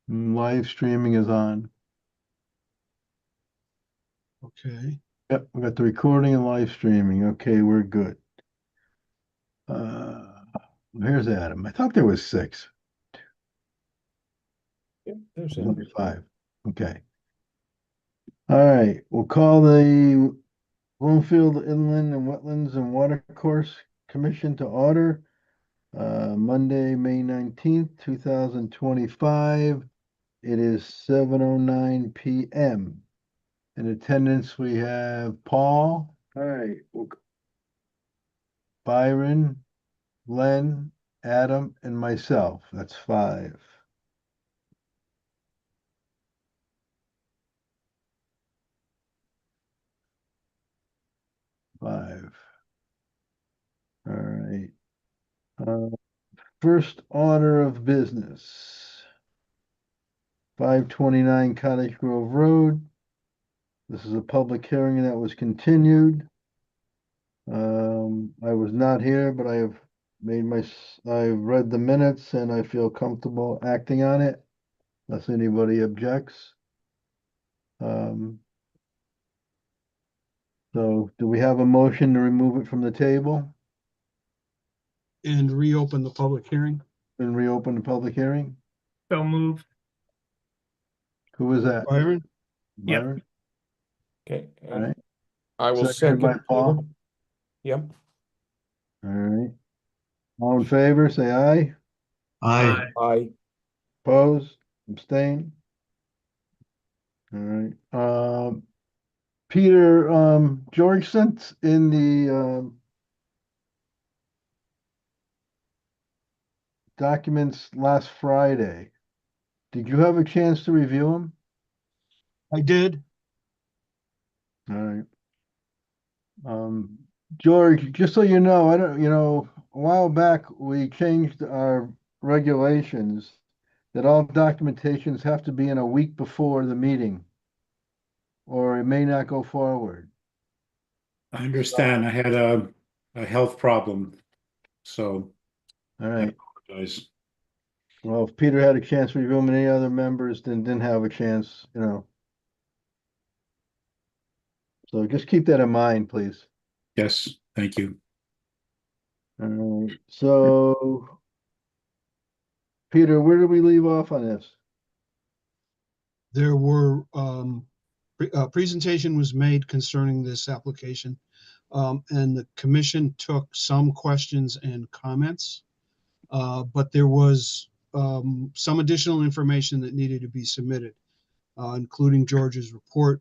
Live streaming is on. Okay. Yep, we got the recording and live streaming. Okay, we're good. Uh, here's Adam. I thought there was six. Yeah, there's There's him. only five. Okay. All right, we'll call the Bloomfield Inland and Wetlands and Watercourse Commission to order. Monday, May 19th, 2025. It is 7:09 p.m. In attendance, we have Paul. All right. Byron, Len, Adam, and myself. That's five. Five. All right. First order of business. 529 Cottage Grove Road. This is a public hearing that was continued. I was not here, but I've read the minutes and I feel comfortable acting on it unless anybody objects. So do we have a motion to remove it from the table And reopen the public hearing. and reopen the public hearing? So moved. Who was that? Byron? Yep. Byron? Okay. All right. I will Seconded by second. Paul. Yep. All right. All in favor, say aye. Aye. I, Opposed, abstain. All right. Peter, George sent in the documents last Friday. Did you have a chance to review them? I did. All right. George, just so you know, a while back we changed our regulations that all documentations have to be in a week before the meeting, or it may not go forward. I understand. I had a health problem, so All I right. apologize. Well, if Peter had a chance to review them, and any other members then didn't have a chance, So just keep that in mind, please. Yes, thank you. All right. So, Peter, where did we leave off on this? There were, presentation was made concerning this application. And the commission took some questions and comments. But there was, some additional information that needed to be submitted, including George's report.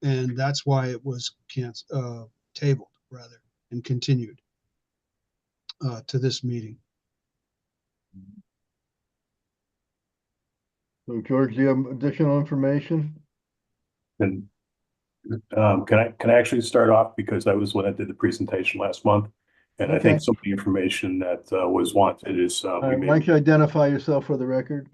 And that's why it was tabled rather and continued, to this meeting. So, George, do you have additional information? And can I actually start off because that was when I did the presentation last month, and I Okay. think some of the information that was wanted is All we right, made. why don't you identify yourself for the record?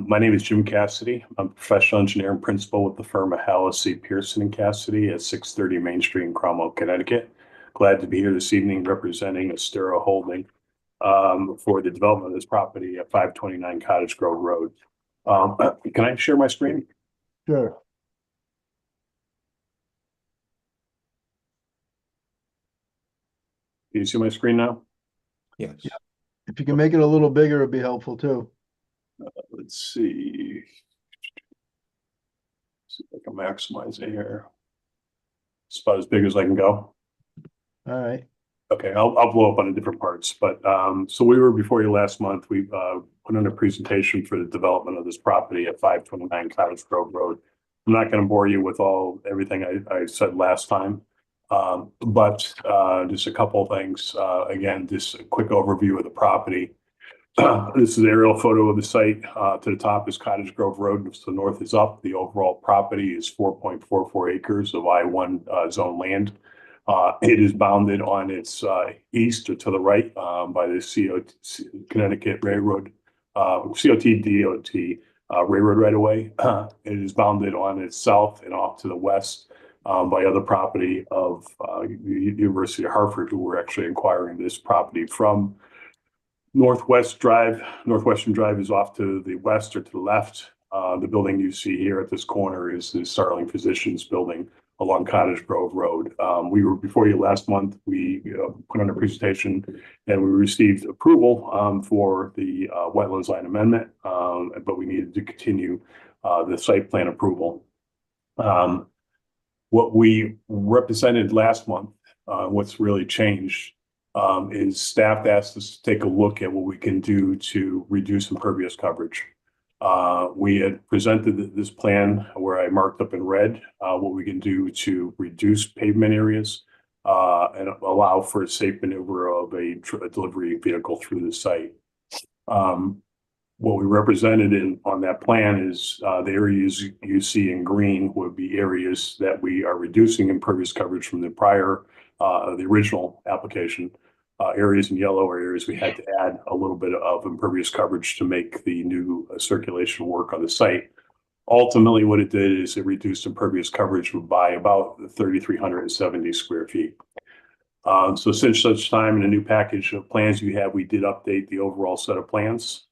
My name is Jim Cassidy. I'm a professional engineer and principal with the firm of Hallisey, Pearson and Cassidy at 630 Main Street in Cromwell, Connecticut. Glad to be here this evening representing Estero Holding for the development of this property at 529 Cottage Grove Road. Can I share my screen? Sure. Do you see my screen now? yes. Yeah. If you can make it a little bigger, it'd be helpful too. Let's see. See if I can maximize it here. It's about as big as I can go. All right. Okay, I'll blow up on the different parts, but so we were before you last month. We put in a presentation for the development of this property at 529 Cottage Grove Road. I'm not going to bore you with everything I said last time, but just a couple of things. Again, just a quick overview of the property. This is an aerial photo of the site. To the top is Cottage Grove Road. To the north is up. The overall property is 4.44 acres of I-1 zone land. It is bounded on its east or to the right by the Connecticut Railroad, COT-DOT railroad right away. It is bounded on its south and off to the west by other property of the University of Hartford, who were actually acquiring this property from. Northwestern Drive is off to the west or to the left. The building you see here at this corner is the Starling Physicians Building along Cottage Grove Road. We were before you last month. We put on a presentation and we received approval for the wetlands line amendment, but we needed to continue the site plan approval. What we represented last month, what's really changed is staff asked us to take a look at what we can do to reduce impervious coverage. We had presented this plan where I marked up in red what we can do to reduce pavement areas and allow for a safe maneuver of a delivery vehicle through the site. What we represented on that plan is the areas you see in green would be areas that we are reducing impervious coverage from the original application. Areas in yellow are areas we had to add a little bit of impervious coverage to make the new circulation work on the site. Ultimately, what it did is it reduced impervious coverage by about 3,370 square feet. So since such time in a new package of plans you have, we did update the overall set of plans.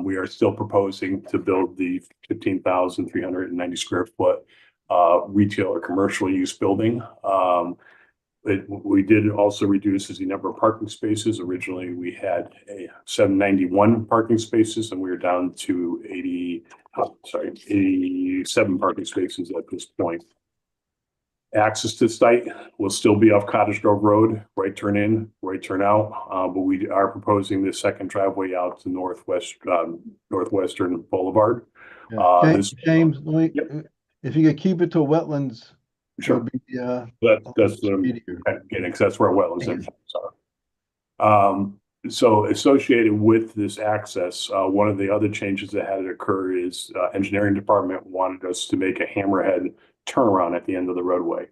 We are still proposing to build the 15,390 square foot retail or commercial use building. We did also reduce the number of parking spaces. Originally, we had 791 parking spaces, and we are down to 87 parking spaces at this point. Access to the site will still be off Cottage Grove Road, right turn in, right turn out. But we are proposing the second driveway out to Northwestern Boulevard. Yeah. James, if you could keep it to wetlands. Sure. Be, that's what I'm getting, because that's where our wetlands impacts are. So associated with this access, one of the other changes that had to occur is engineering department wanted us to make a hammerhead turnaround at the end of the roadway.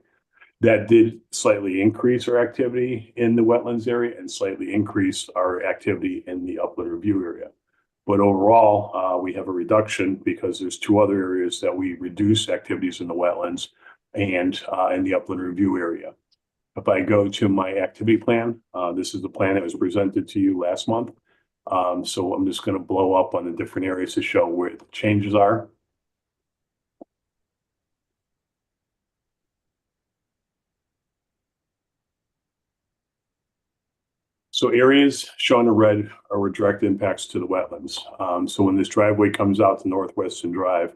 That did slightly increase our activity in the wetlands area and slightly increase our activity in the upland review area. But overall, we have a reduction because there's two other areas that we reduce activities in the wetlands and in the upland review area. If I go to my activity plan, this is the plan that was presented to you last month. So I'm just going to blow up on the different areas to show where the changes are. So areas shown in red are direct impacts to the wetlands. So when this driveway comes out to Northwestern Drive,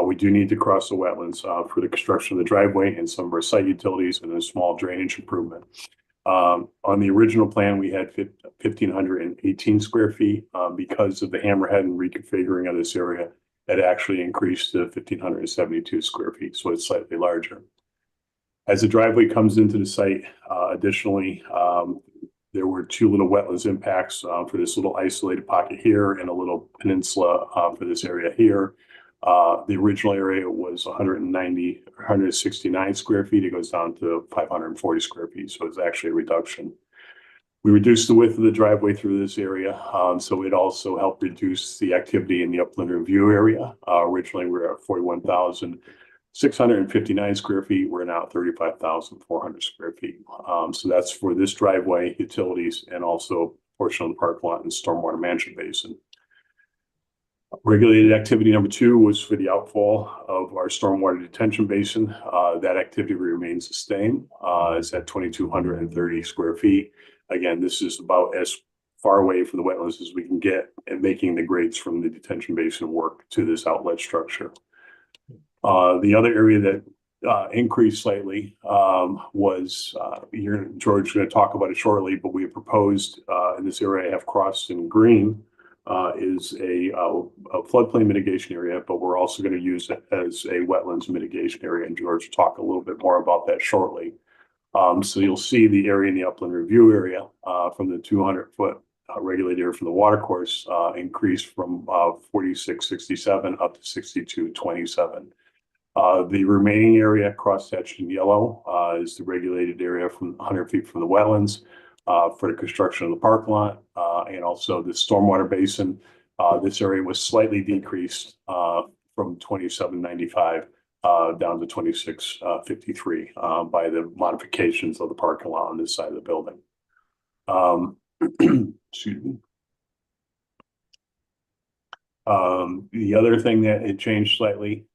we do need to cross the wetlands for the construction of the driveway and some of our site utilities and a small drainage improvement. On the original plan, we had 1,518 square feet. Because of the hammerhead and reconfiguring of this area, it actually increased to 1,572 square feet, so it's slightly larger. As the driveway comes into the site, additionally, there were two little wetlands impacts for this little isolated pocket here and a little peninsula for this area here. The original area was 169 square feet. It goes down to 540 square feet. So it's actually a reduction. We reduced the width of the driveway through this area. So it also helped reduce the activity in the upland review area. Originally, we were at 41,659 square feet. We're now at 35,400 square feet. So that's for this driveway, utilities, and also a portion of the parking lot and stormwater management basin. Regulated activity number 2 was for the outfall of our stormwater detention basin. That activity remains the same. It's at 2,230 square feet. Again, this is about as far away from the wetlands as we can get and making the grades from the detention basin work to this outlet structure. The other area that increased slightly was, George is going to talk about it shortly, but we have proposed in this area I have crossed in green is a floodplain mitigation area, but we're also going to use it as a wetlands mitigation area, and George will talk a little bit more about that shortly. So you'll see the area in the upland review area from the 200-foot regulated area from the watercourse increased from 4667 up to 6227. The remaining area cross-hatched in yellow is the regulated area from 100 feet from the wetlands for the construction of the parking lot and also the stormwater basin. This area was slightly decreased from 2795 down to 2653 by the modifications of the parking lot on this side of the building. Excuse me. The other thing that had changed slightly,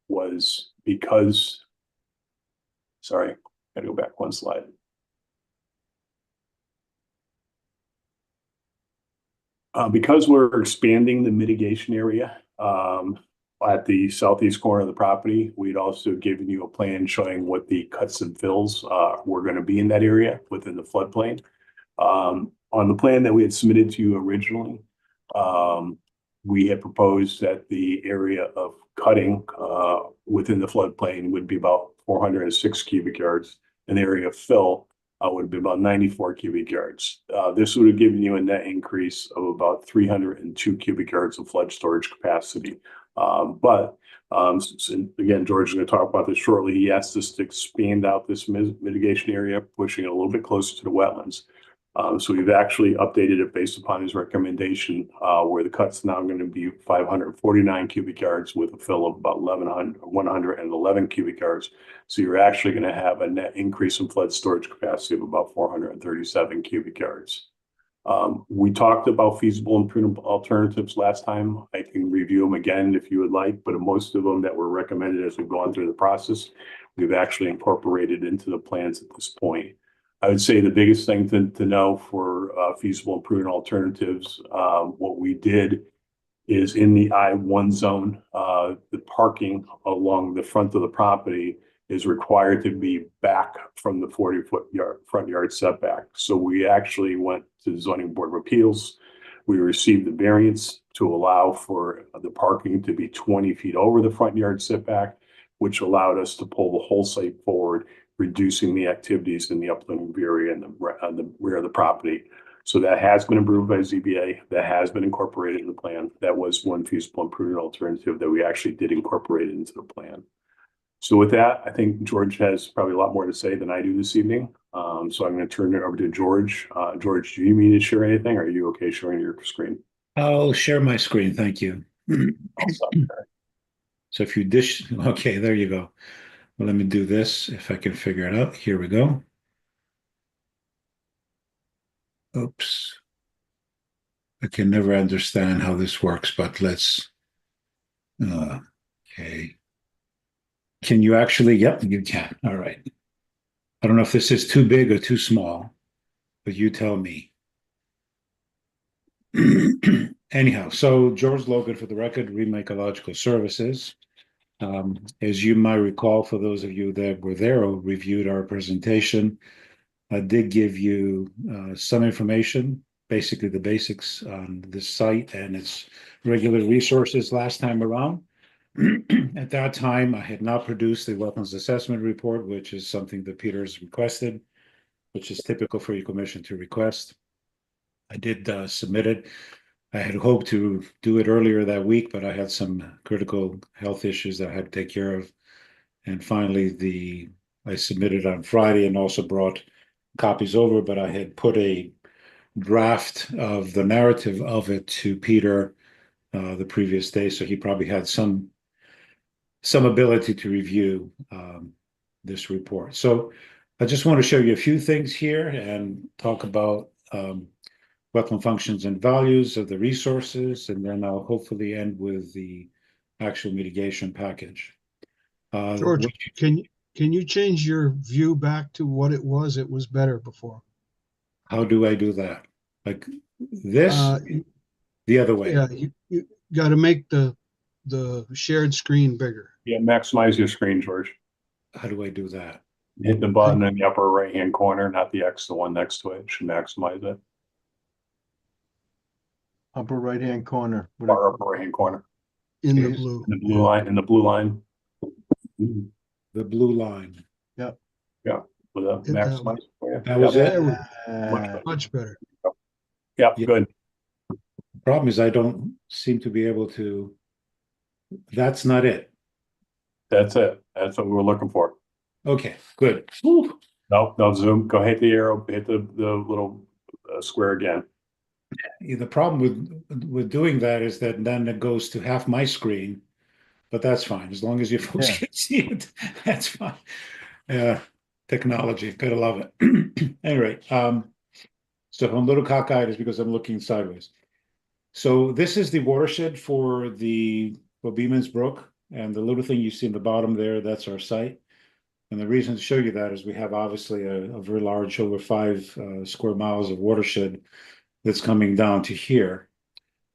was because, sorry, gotta go back one slide. Because we're expanding the mitigation area, at the southeast corner of the property, we'd also given you a plan showing what the cuts and fills, were gonna be in that area within the floodplain. On the plan that we had submitted to you originally, we had proposed that the area of cutting, within the floodplain would be about 406 cubic yards. And the area of fill, would be about 94 cubic yards. This would have given you a net increase of about 302 cubic yards of flood storage capacity. But again, George is going to talk about this shortly. He asked us to expand out this mitigation area, pushing it a little bit closer to the wetlands. So we've actually updated it based upon his recommendation, where the cut's now going to be 549 cubic yards with a fill of about 111 cubic yards. So you're actually going to have a net increase in flood storage capacity of about 437 cubic yards. We talked about feasible and prudent alternatives last time. I can review them again if you would like, but most of them that were recommended as we've gone through the process, we've actually incorporated into the plans at this point. I would say the biggest thing to know for feasible and prudent alternatives, what we did is in the I-1 zone, the parking along the front of the property is required to be back from the 40-foot front yard setback. So we actually went to the Zoning Board of Appeals. We received the variance to allow for the parking to be 20 feet over the front yard setback, which allowed us to pull the whole site forward, reducing the activities in the upland area and on the rear of the property. So that has been approved by ZBA. That has been incorporated in the plan. That was one feasible and prudent alternative that we actually did incorporate into the plan. So with that, I think George has probably a lot more to say than I do this evening. So I'm going to turn it over to George. George, do you mean to share anything? Or are you okay sharing your screen? I'll share my screen. Thank you. Awesome. So if you dish, okay, there you go. Well, let me do this if I can figure it out. Here we go. Oops. I can never understand how this works, but let's, okay. Can you actually, yep, you can. All right. I don't know if this is too big or too small, but you tell me. Anyhow, so George Logan for the record, Remake Ecological Services. As you might recall, for those of you that were there or reviewed our presentation, I did give you some information, basically the basics on this site and its regular resources last time around. At that time, I had not produced the wetlands assessment report, which is something that Peter has requested, which is typical for your commission to request. I did submit it. I had hoped to do it earlier that week, but I had some critical health issues that I had to take care of. And finally, I submitted on Friday and also brought copies over, but I had put a draft of the narrative of it to Peter the previous day, so he probably had some ability to review this report. So I just want to show you a few things here and talk about wetland functions and values of the resources, and then I'll hopefully end with the actual mitigation package. George, can you change your view back to what it was? It was better before. How do I do that? Like this, the other way? Yeah, you got to make the shared screen bigger. Yeah, maximize your screen, George. How do I do that? Hit the button in the upper right-hand corner, not the X, the one next to it. Should maximize it. Upper right-hand corner. Far upper right-hand corner. In the Okay. blue. In the blue line, in the blue line. The blue line. Yeah, with a Hit that maximize. one. Yeah. That was Yep. it? Much better. Yep, Yeah. good. The problem is I don't seem to be able to. That's not it. That's it. That's what we were looking for. Okay, good. Whew. No, zoom. Go hit the arrow, hit the little square again. The problem with doing that is that then it goes to half my screen, but that's fine. As long as you folks Yeah. can see it, that's fine. Technology, gotta love it. Anyway, so if I'm a little cockeyed, it's because I'm looking sideways. So this is the watershed for Beeman's Brook, and the little thing you see in the bottom there, that's our site. And the reason to show you that is we have obviously a very large, over 5 square miles of watershed that's coming down to here.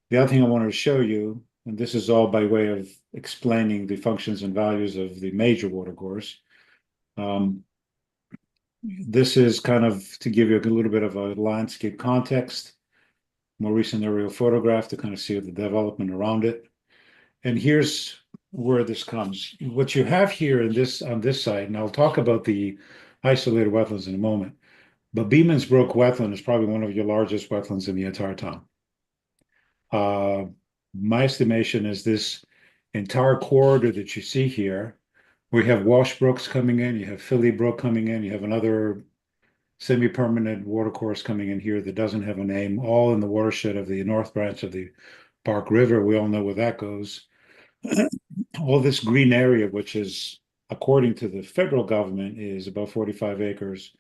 The other thing I wanted to show you, and this is all by way of explaining the functions and values of the major watercourse. This is kind of to give you a little bit of a landscape context, more recent aerial photograph to kind of see the development around it. And here's where this comes. What you have here in this on this side, and I'll talk about the isolated wetlands in a moment, but Beeman's Brook wetland is probably one of your largest wetlands in the entire town. My estimation is this entire corridor that you see here, we have Wash Brooks coming in, you have Philly Brook coming in, you have another semi-permanent watercourse coming in here that doesn't have a name, all in the watershed of the north branch of the Park River. We all know where that goes. All this green area, which is, according to the federal government, is about 45 acres.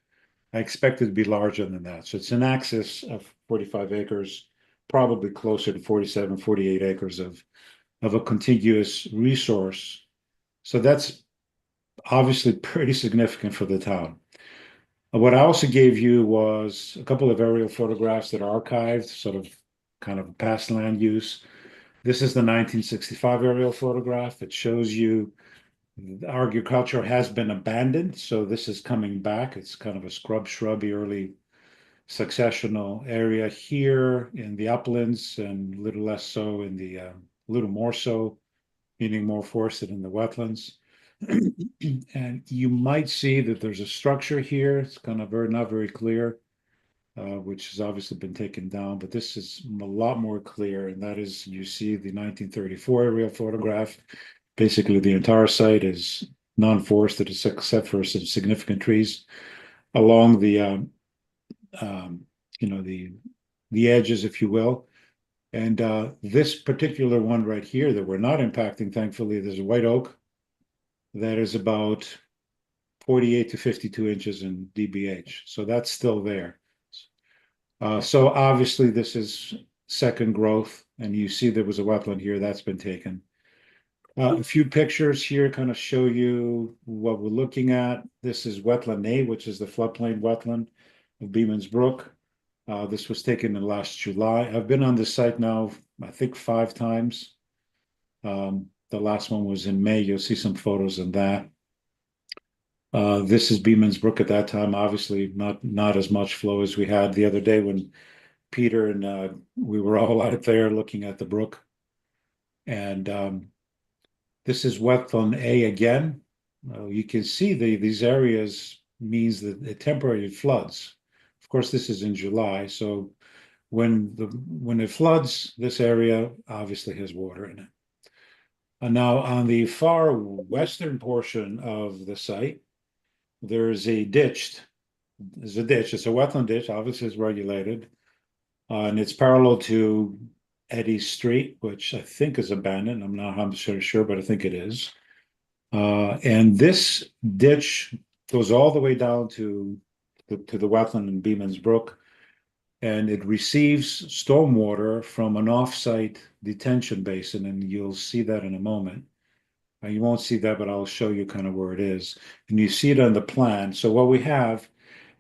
I expect it to be larger than that. So it's an axis of 45 acres, probably closer to 47, 48 acres of a contiguous resource. So that's obviously pretty significant for the town. What I also gave you was a couple of aerial photographs that are archived, sort of kind of past land use. This is the 1965 aerial photograph. It shows you agriculture has been abandoned, so this is coming back. It's kind of a shrubby, early successional area here in the uplands, and a little less so in the, little more so, meaning more forested in the wetlands. And you might see that there's a structure here. It's kind of not very clear, which has obviously been taken down, but this is a lot more clear. And that is, you see the 1934 aerial photograph. Basically, the entire site is non-forested except for some significant trees along the, the edges, if you will. And this particular one right here that we're not impacting, thankfully, there's a white oak that is about 48 to 52 inches in DBH. So that's still there. So obviously this is second growth, and you see there was a wetland here that's been taken. A few pictures here kind of show you what we're looking at. This is wetland A, which is the floodplain wetland of Beeman's Brook. This was taken in last July. I've been on this site now, I think 5 times. The last one was in May. You'll see some photos in that. This is Beeman's Brook at that time. Obviously, not as much flow as we had the other day when Peter and we were all out there looking at the brook. And this is wetland A again. You can see these areas means that it temporarily floods. Of course, this is in July, so when it floods, this area obviously has water in it. And now on the far western portion of the site, there's a ditch. It's a wetland ditch, obviously it's regulated. And it's parallel to Eddie's Street, which I think is abandoned. I'm not 100% sure, but I think it is. And this ditch goes all the way down to the wetland in Beeman's Brook, and it receives stormwater from an off-site detention basin, and you'll see that in a moment. You won't see that, but I'll show you kind of where it is, and you see it on the plan. So what we have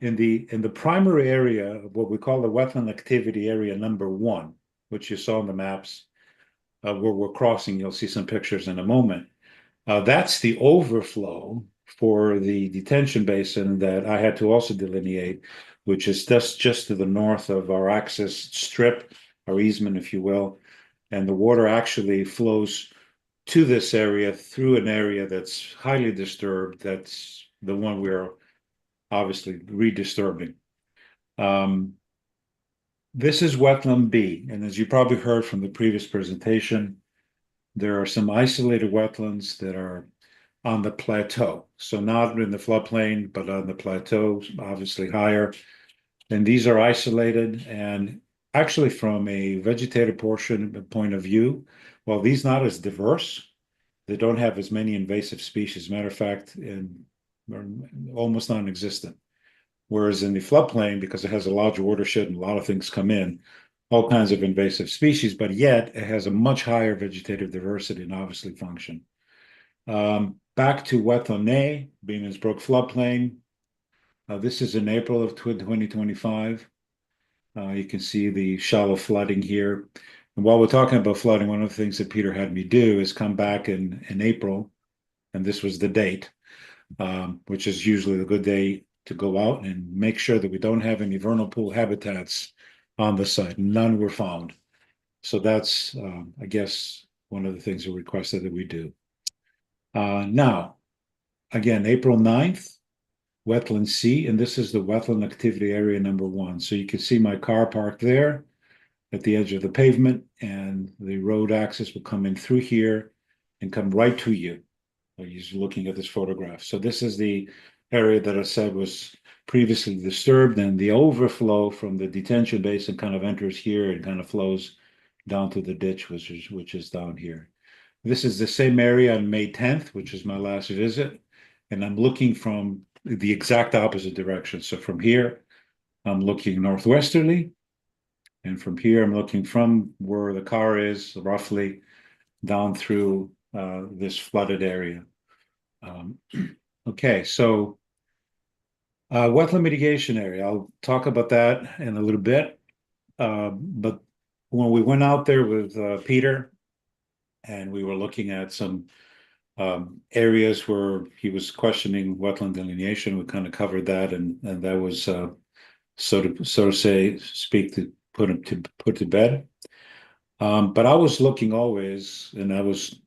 in the primary area of what we call the wetland activity area number 1, which you saw on the maps, where we're crossing, you'll see some pictures in a moment. That's the overflow for the detention basin that I had to also delineate, which is just to the north of our access strip, our easement, if you will. And the water actually flows to this area through an area that's highly disturbed. That's the one we're obviously redisturbing. This is wetland B, and as you probably heard from the previous presentation, there are some isolated wetlands that are on the plateau. So not in the floodplain, but on the plateau, obviously higher. And these are isolated, and actually from a vegetative point of view, while these not as diverse, they don't have as many invasive species. Matter of fact, almost non-existent. Whereas in the floodplain, because it has a large watershed and a lot of things come in, all kinds of invasive species, but yet it has a much higher vegetative diversity and obviously function. Back to Wetland A, Beeman's Brook floodplain. This is in April of 2025. You can see the shallow flooding here. And while we're talking about flooding, one of the things that Peter had me do is come back in April, and this was the date, which is usually a good day to go out and make sure that we don't have any vernal pool habitats on the site. None were found. So that's, I guess, one of the things that requested that we do. Now, again, April 9th, Wetland C, and this is the wetland activity area number 1. So you can see my car parked there at the edge of the pavement, and the road access will come in through here and come right to you. You're looking at this photograph. So this is the area that I said was previously disturbed, and the overflow from the detention basin kind of enters here and kind of flows down to the ditch, which is down here. This is the same area on May 10th, which is my last visit, and I'm looking from the exact opposite direction. So from here, I'm looking northwesterly, and from here, I'm looking from where the car is, roughly down through this flooded area. Okay, so wetland mitigation area, I'll talk about that in a little bit. But when we went out there with Peter, and we were looking at some areas where he was questioning wetland delineation, we kind of covered that, and that was so to say, to put to bed. But I was looking always, and I was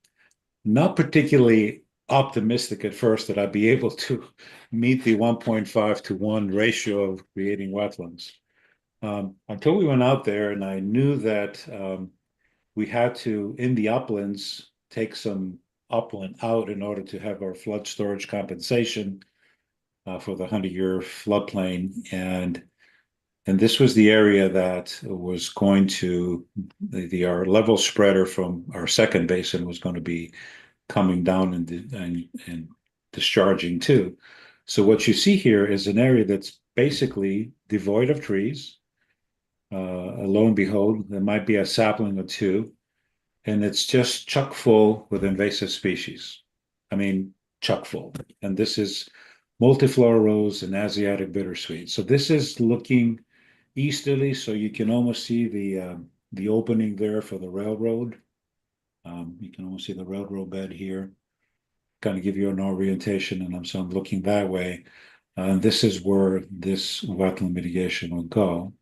not particularly optimistic at first that I'd be able to meet the 1.5 to 1 ratio of creating wetlands. Until we went out there, and I knew that we had to, in the uplands, take some upland out in order to have our flood storage compensation for the 100-year floodplain. And this was the area that was going to, our level spreader from our second basin was going to be coming down and discharging too. So what you see here is an area that's basically devoid of trees. Lo and behold, there might be a sapling or two, and it's just chock full with invasive species. I mean, chock full. And this is multiflora rose and Asiatic bittersweet. So this is looking easterly, so you can almost see the opening there for the railroad. You can almost see the railroad bed here, kind of give you an orientation, and so I'm looking that way. And this is where this wetland mitigation will go.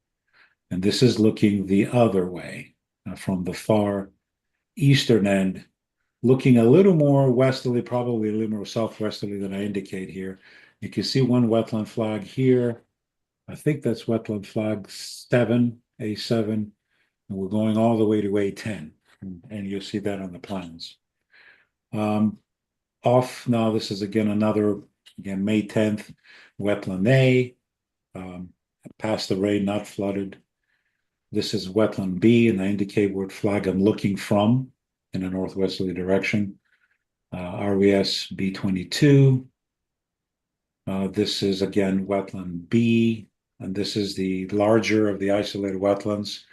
And this is looking the other way from the far eastern end, looking a little more westerly, probably a little more southwesterly than I indicate here. You can see one wetland flag here. I think that's wetland flag 7, A7, and we're going all the way to A10, and you'll see that on the plans. Off now, this is again May 10th, wetland A, past the rain, not flooded. This is wetland B, and I indicate what flag I'm looking from in a northwesterly direction. RES B22. This is again wetland B, and this is the larger of the isolated wetlands.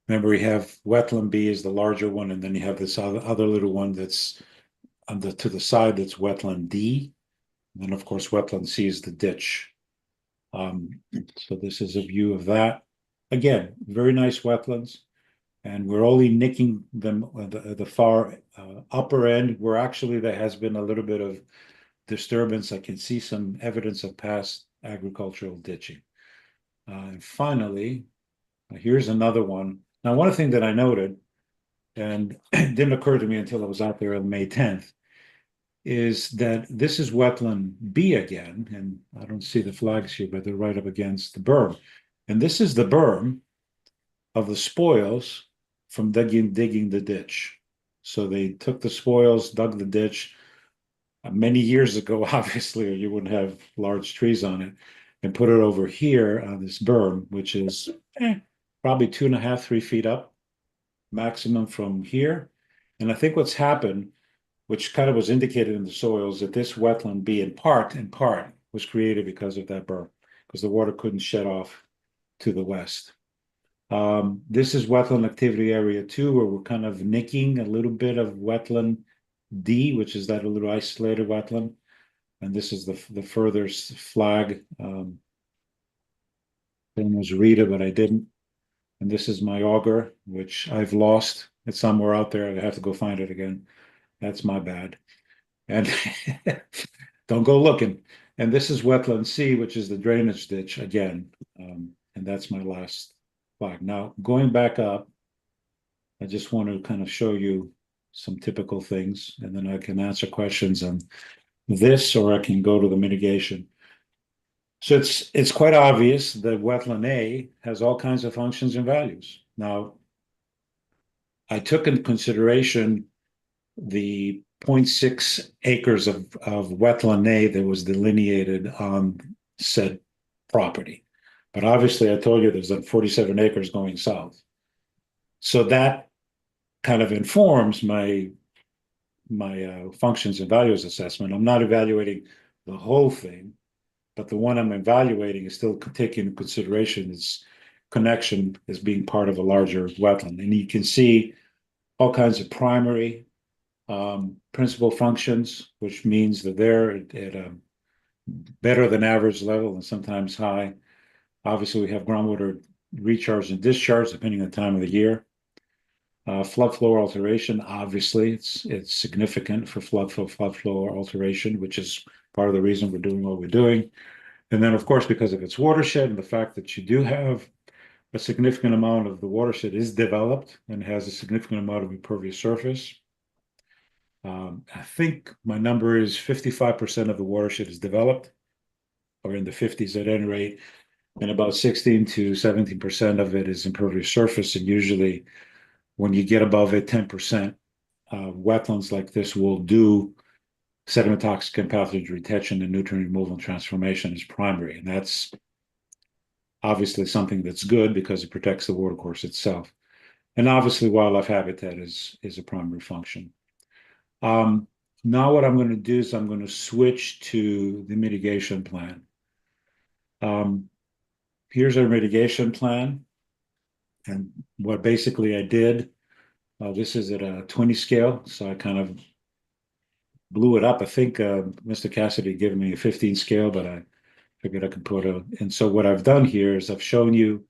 Remember, we have wetland B is the larger one, and then you have this other little one that's to the side that's wetland D. And then, of course, wetland C is the ditch. So this is a view of that. Again, very nice wetlands, and we're only nicking them at the far upper end, where actually there has been a little bit of disturbance. I can see some evidence of past agricultural ditching. And finally, here's another one. Now, one thing that I noted, and it didn't occur to me until I was out there on May 10th, is that this is wetland B again, and I don't see the flags here, but they're right up against the berm. And this is the berm of the spoils from digging the ditch. So they took the spoils, dug the ditch many years ago, obviously, or you wouldn't have large trees on it, and put it over here on this berm, which is probably 2.5, 3 feet up, maximum from here. And I think what's happened, which kind of was indicated in the soils, that this wetland B in part was created because of that berm, because the water couldn't shed off to the west. This is wetland activity area 2, where we're kind of nicking a little bit of wetland D, which is that a little isolated wetland. And this is the furthest flag. Almost read it, but I didn't. And this is my auger, which I've lost. It's somewhere out there. I have to go find it again. That's my bad. And don't go looking. And this is wetland C, which is the drainage ditch again. And that's my last flag. Now, going back up, I just want to kind of show you some typical things, and then I can answer questions on this, or I can go to the mitigation. So it's quite obvious that wetland A has all kinds of functions and values. Now, I took into consideration the 0.6 acres of wetland A that was delineated on said property. But obviously, I told you there's like 47 acres going south. So that kind of informs my functions and values assessment. I'm not evaluating the whole thing, but the one I'm evaluating is still taking into consideration its connection as being part of a larger wetland. And you can see all kinds of primary principal functions, which means that they're at a better than average level and sometimes high. Obviously, we have groundwater recharge and discharge depending on the time of the year. Flood flow alteration, obviously, it's significant for flood flow alteration, which is part of the reason we're doing what we're doing. And then, of course, because of its watershed and the fact that you do have a significant amount of the watershed is developed and has a significant amount of impervious surface. I think my number is 55% of the watershed is developed, or in the 50s at any rate, and about 16 to 17% of it is impervious surface. And usually, when you get above it, 10%, wetlands like this will do sediment toxic and pathogen retention and nutrient removal and transformation as primary. And that's obviously something that's good because it protects the watercourse itself. And obviously, wildlife habitat is a primary function. Now what I'm going to do is I'm going to switch to the mitigation plan. Here's our mitigation plan. And what basically I did, this is at a 20 scale, so I kind of blew it up. I think Mr. Cassidy gave me a 15 scale, but I figured I could put a, and so what I've done here is I've shown you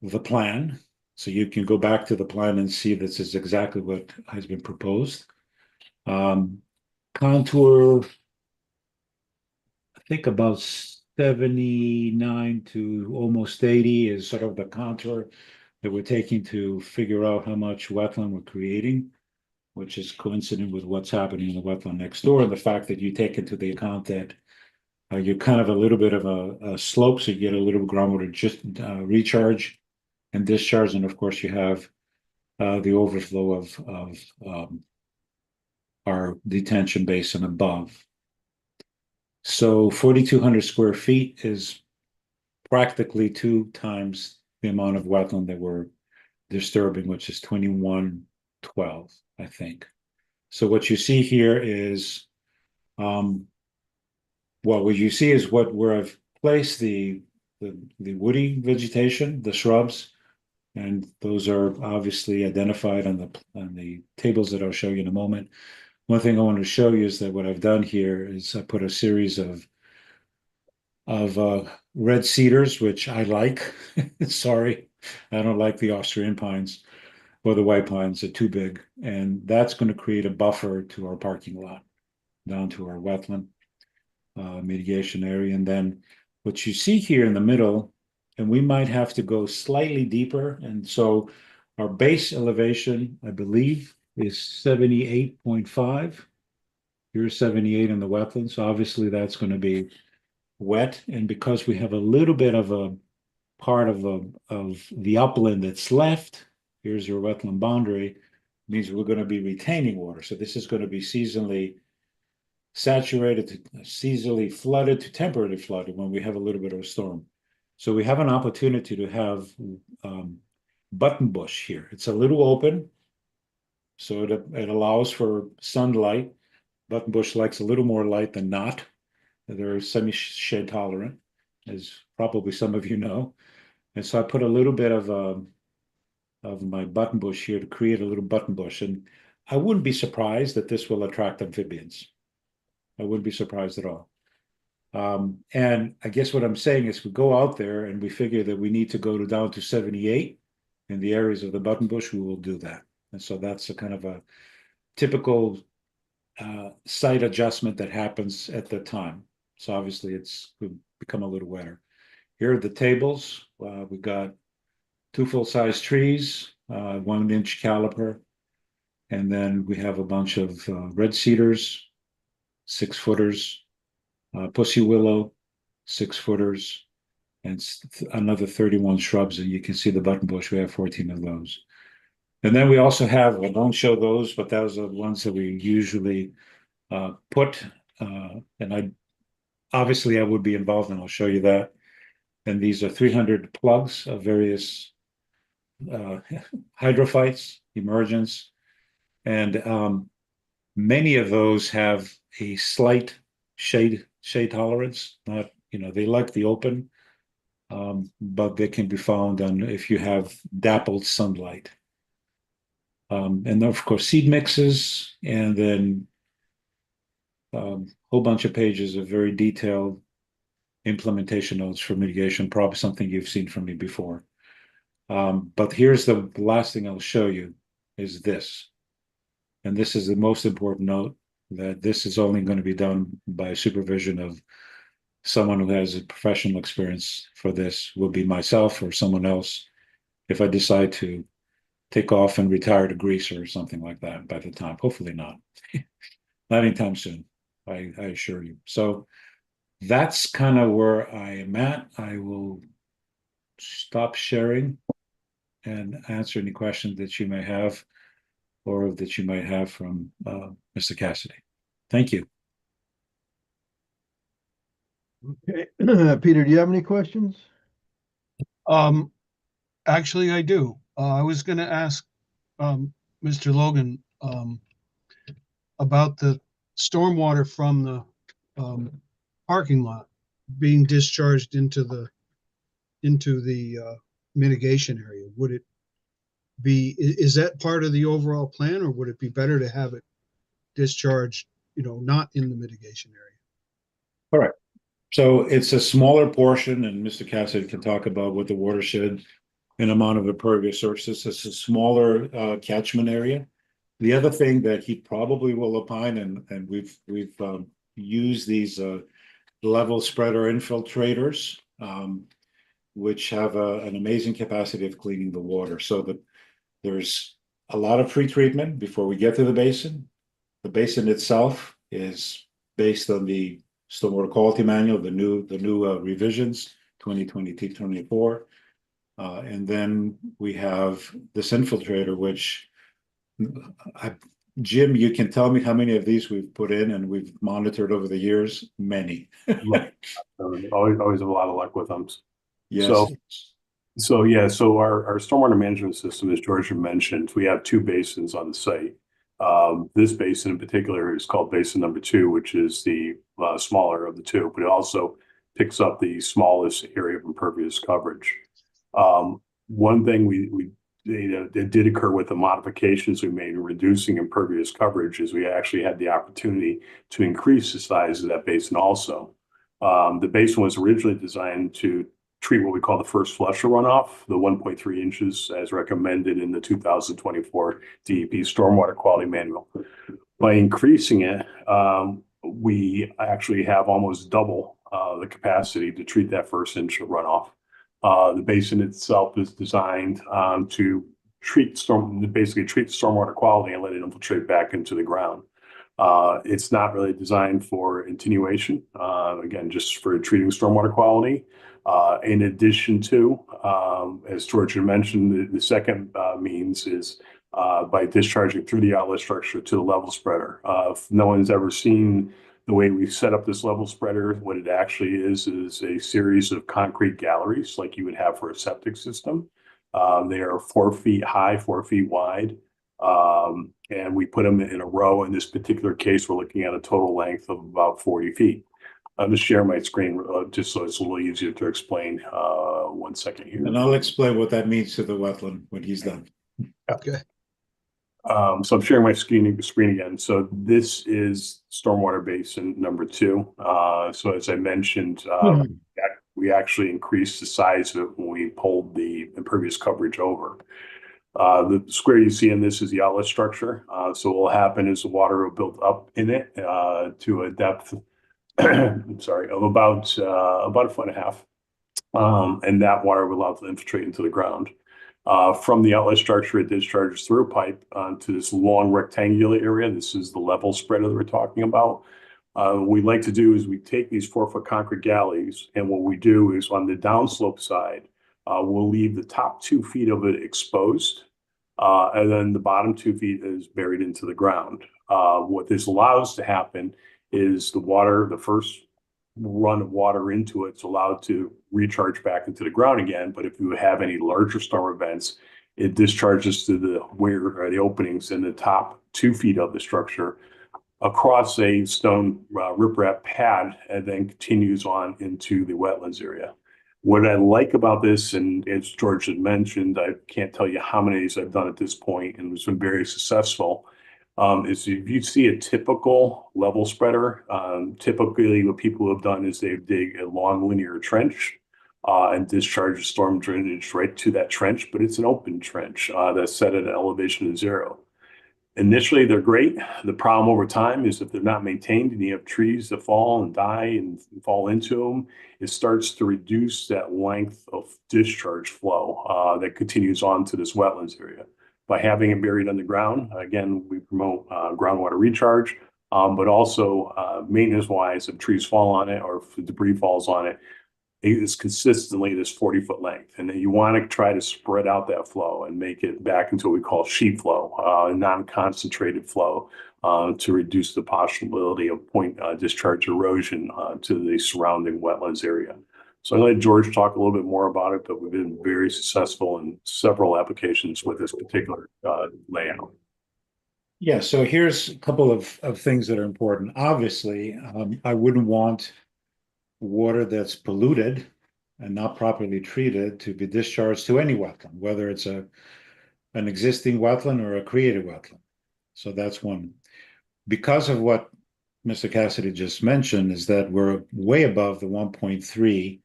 the plan. So you can go back to the plan and see this is exactly what has been proposed. Contour, I think about 79 to almost 80 is sort of the contour that we're taking to figure out how much wetland we're creating, which is coincident with what's happening in the wetland next door, and the fact that you take into the account that you're kind of a little bit of a slope, so you get a little groundwater just recharge and discharge, and of course you have the overflow of our detention basin above. So 4,200 square feet is practically 2 times the amount of wetland that we're disturbing, which is 2112, I think. So what you see here is, what you see is where I've placed the woody vegetation, the shrubs, and those are obviously identified on the tables that I'll show you in a moment. One thing I want to show you is that what I've done here is I put a series of red cedars, which I like. Sorry, I don't like the Austrian pines or the white pines. They're too big, and that's going to create a buffer to our parking lot down to our wetland mitigation area. And then what you see here in the middle, and we might have to go slightly deeper, and so our base elevation, I believe, is 78.5. Here's 78 in the wetland, so obviously that's going to be wet, and because we have a little bit of a part of the upland that's left, here's your wetland boundary, means we're going to be retaining water. So this is going to be seasonally saturated to seasonally flooded to temporarily flooded when we have a little bit of a storm. So we have an opportunity to have buttonbush here. It's a little open, so it allows for sunlight. Buttonbush likes a little more light than not. They're semi-shade tolerant, as probably some of you know. And so I put a little bit of my button bush here to create a little button bush. And I wouldn't be surprised that this will attract amphibians. I wouldn't be surprised at all. And I guess what I'm saying is we go out there and we figure that we need to go down to 78 in the areas of the button bush, we will do that. And so that's a kind of a typical site adjustment that happens at the time. So obviously it's become a little wetter. Here are the tables. We've got 2 full-size trees, 1-inch caliper, and then we have a bunch of red cedars, 6-footers, pussy willow, 6-footers, and another 31 shrubs. And you can see the button bush. We have 14 of those. And then we also have, I don't show those, but those are the ones that we usually put. And obviously I would be involved, and I'll show you that. And these are 300 plugs of various hydrophytes, emergence, and many of those have a slight shade tolerance. Not, they like the open, but they can be found on if you have dappled sunlight. And then of course seed mixes, and then a whole bunch of pages of very detailed implementation notes for mitigation, probably something you've seen from me before. But here's the last thing I'll show you is this. And this is the most important note, that this is only going to be done by supervision of someone who has a professional experience for this. Will be myself or someone else if I decide to take off and retire to Greece or something like that by the time. Hopefully not. Not anytime soon, I assure you. So that's kind of where I am at. I will stop sharing and answer any questions that you may have, or that you might have from Mr. Cassidy. Thank you. Okay, Peter, do you have any questions? Actually, I do. I was going to ask Mr. Logan about the stormwater from the parking lot being discharged into the mitigation area. Would it be, is that part of the overall plan, or would it be better to have it discharged, not in the mitigation area? All right. So it's a smaller portion, and Mr. Cassidy can talk about what the watershed and amount of impervious surfaces. It's a smaller catchment area. The other thing that he probably will opine, and we've used these level spreader infiltrators, which have an amazing capacity of cleaning the water, so that there's a lot of pre-treatment before we get to the basin. The basin itself is based on the Stormwater Quality Manual, the new revisions, 2020-24. And then we have this infiltrator, which Jim, you can tell me how many of these we've put in and we've monitored over the years. Many. Always have a lot of luck with them. Yes. So our stormwater management system, as George mentioned, we have 2 basins on the site. This basin in particular is called basin number 2, which is the smaller of the 2, but it also picks up the smallest area of impervious coverage. One thing that did occur with the modifications we made in reducing impervious coverage is we actually had the opportunity to increase the size of that basin also. The basin was originally designed to treat what we call the first flusher runoff, the 1.3 inches as recommended in the 2024 DEP Stormwater Quality Manual. By increasing it, we actually have almost double the capacity to treat that first inch of runoff. The basin itself is designed to basically treat the stormwater quality and let it infiltrate back into the ground. It's not really designed for attenuation, again, just for treating stormwater quality. In addition to, as George had mentioned, the second means is by discharging through the outlet structure to the level spreader. If no one's ever seen the way we've set up this level spreader, what it actually is a series of concrete galleries like you would have for a septic system. They are 4 feet high, 4 feet wide. And we put them in a row. In this particular case, we're looking at a total length of about 40 feet. I'm just sharing my screen, just so it's a little easier to explain. 1 second here. And I'll explain what that means to the wetland when he's done. Okay. So I'm sharing my screen again. So this is stormwater basin number 2. So as I mentioned, we actually increased the size of it when we pulled the impervious coverage over. The square you see in this is the outlet structure. So what will happen is the water will build up in it to a depth, I'm sorry, of about 1.5 feet. And that water will allow it to infiltrate into the ground. From the outlet structure, it discharges through a pipe to this long rectangular area. This is the level spreader that we're talking about. What we like to do is we take these 4-foot concrete galleys, and what we do is on the downslope side, we'll leave the top 2 feet of it exposed, and then the bottom 2 feet is buried into the ground. What this allows to happen is the first run of water into it's allowed to recharge back into the ground again. But if you have any larger storm events, it discharges to the openings in the top 2 feet of the structure across a stone riprap pad, and then continues on into the wetlands area. What I like about this, and as George had mentioned, I can't tell you how many I've done at this point, and it's been very successful, is if you see a typical level spreader, typically what people have done is they dig a long linear trench and discharge storm drainage right to that trench, but it's an open trench that's set at an elevation of 0. Initially, they're great. The problem over time is if they're not maintained and you have trees that fall and die and fall into them, it starts to reduce that length of discharge flow that continues on to this wetlands area. By having it buried underground, again, we promote groundwater recharge, but also maintenance-wise, if trees fall on it or if debris falls on it, it is consistently this 40-foot length. And then you want to try to spread out that flow and make it back into what we call sheet flow, non-concentrated flow, to reduce the possibility of point discharge erosion to the surrounding wetlands area. So I'm going to let George talk a little bit more about it, but we've been very successful in several applications with this particular layout. Yeah, so here's a couple of things that are important. Obviously, I wouldn't want water that's polluted and not properly treated to be discharged to any wetland, whether it's an existing wetland or a created wetland. So that's one. Because of what Mr. Cassidy just mentioned, is that we're way above the 1.3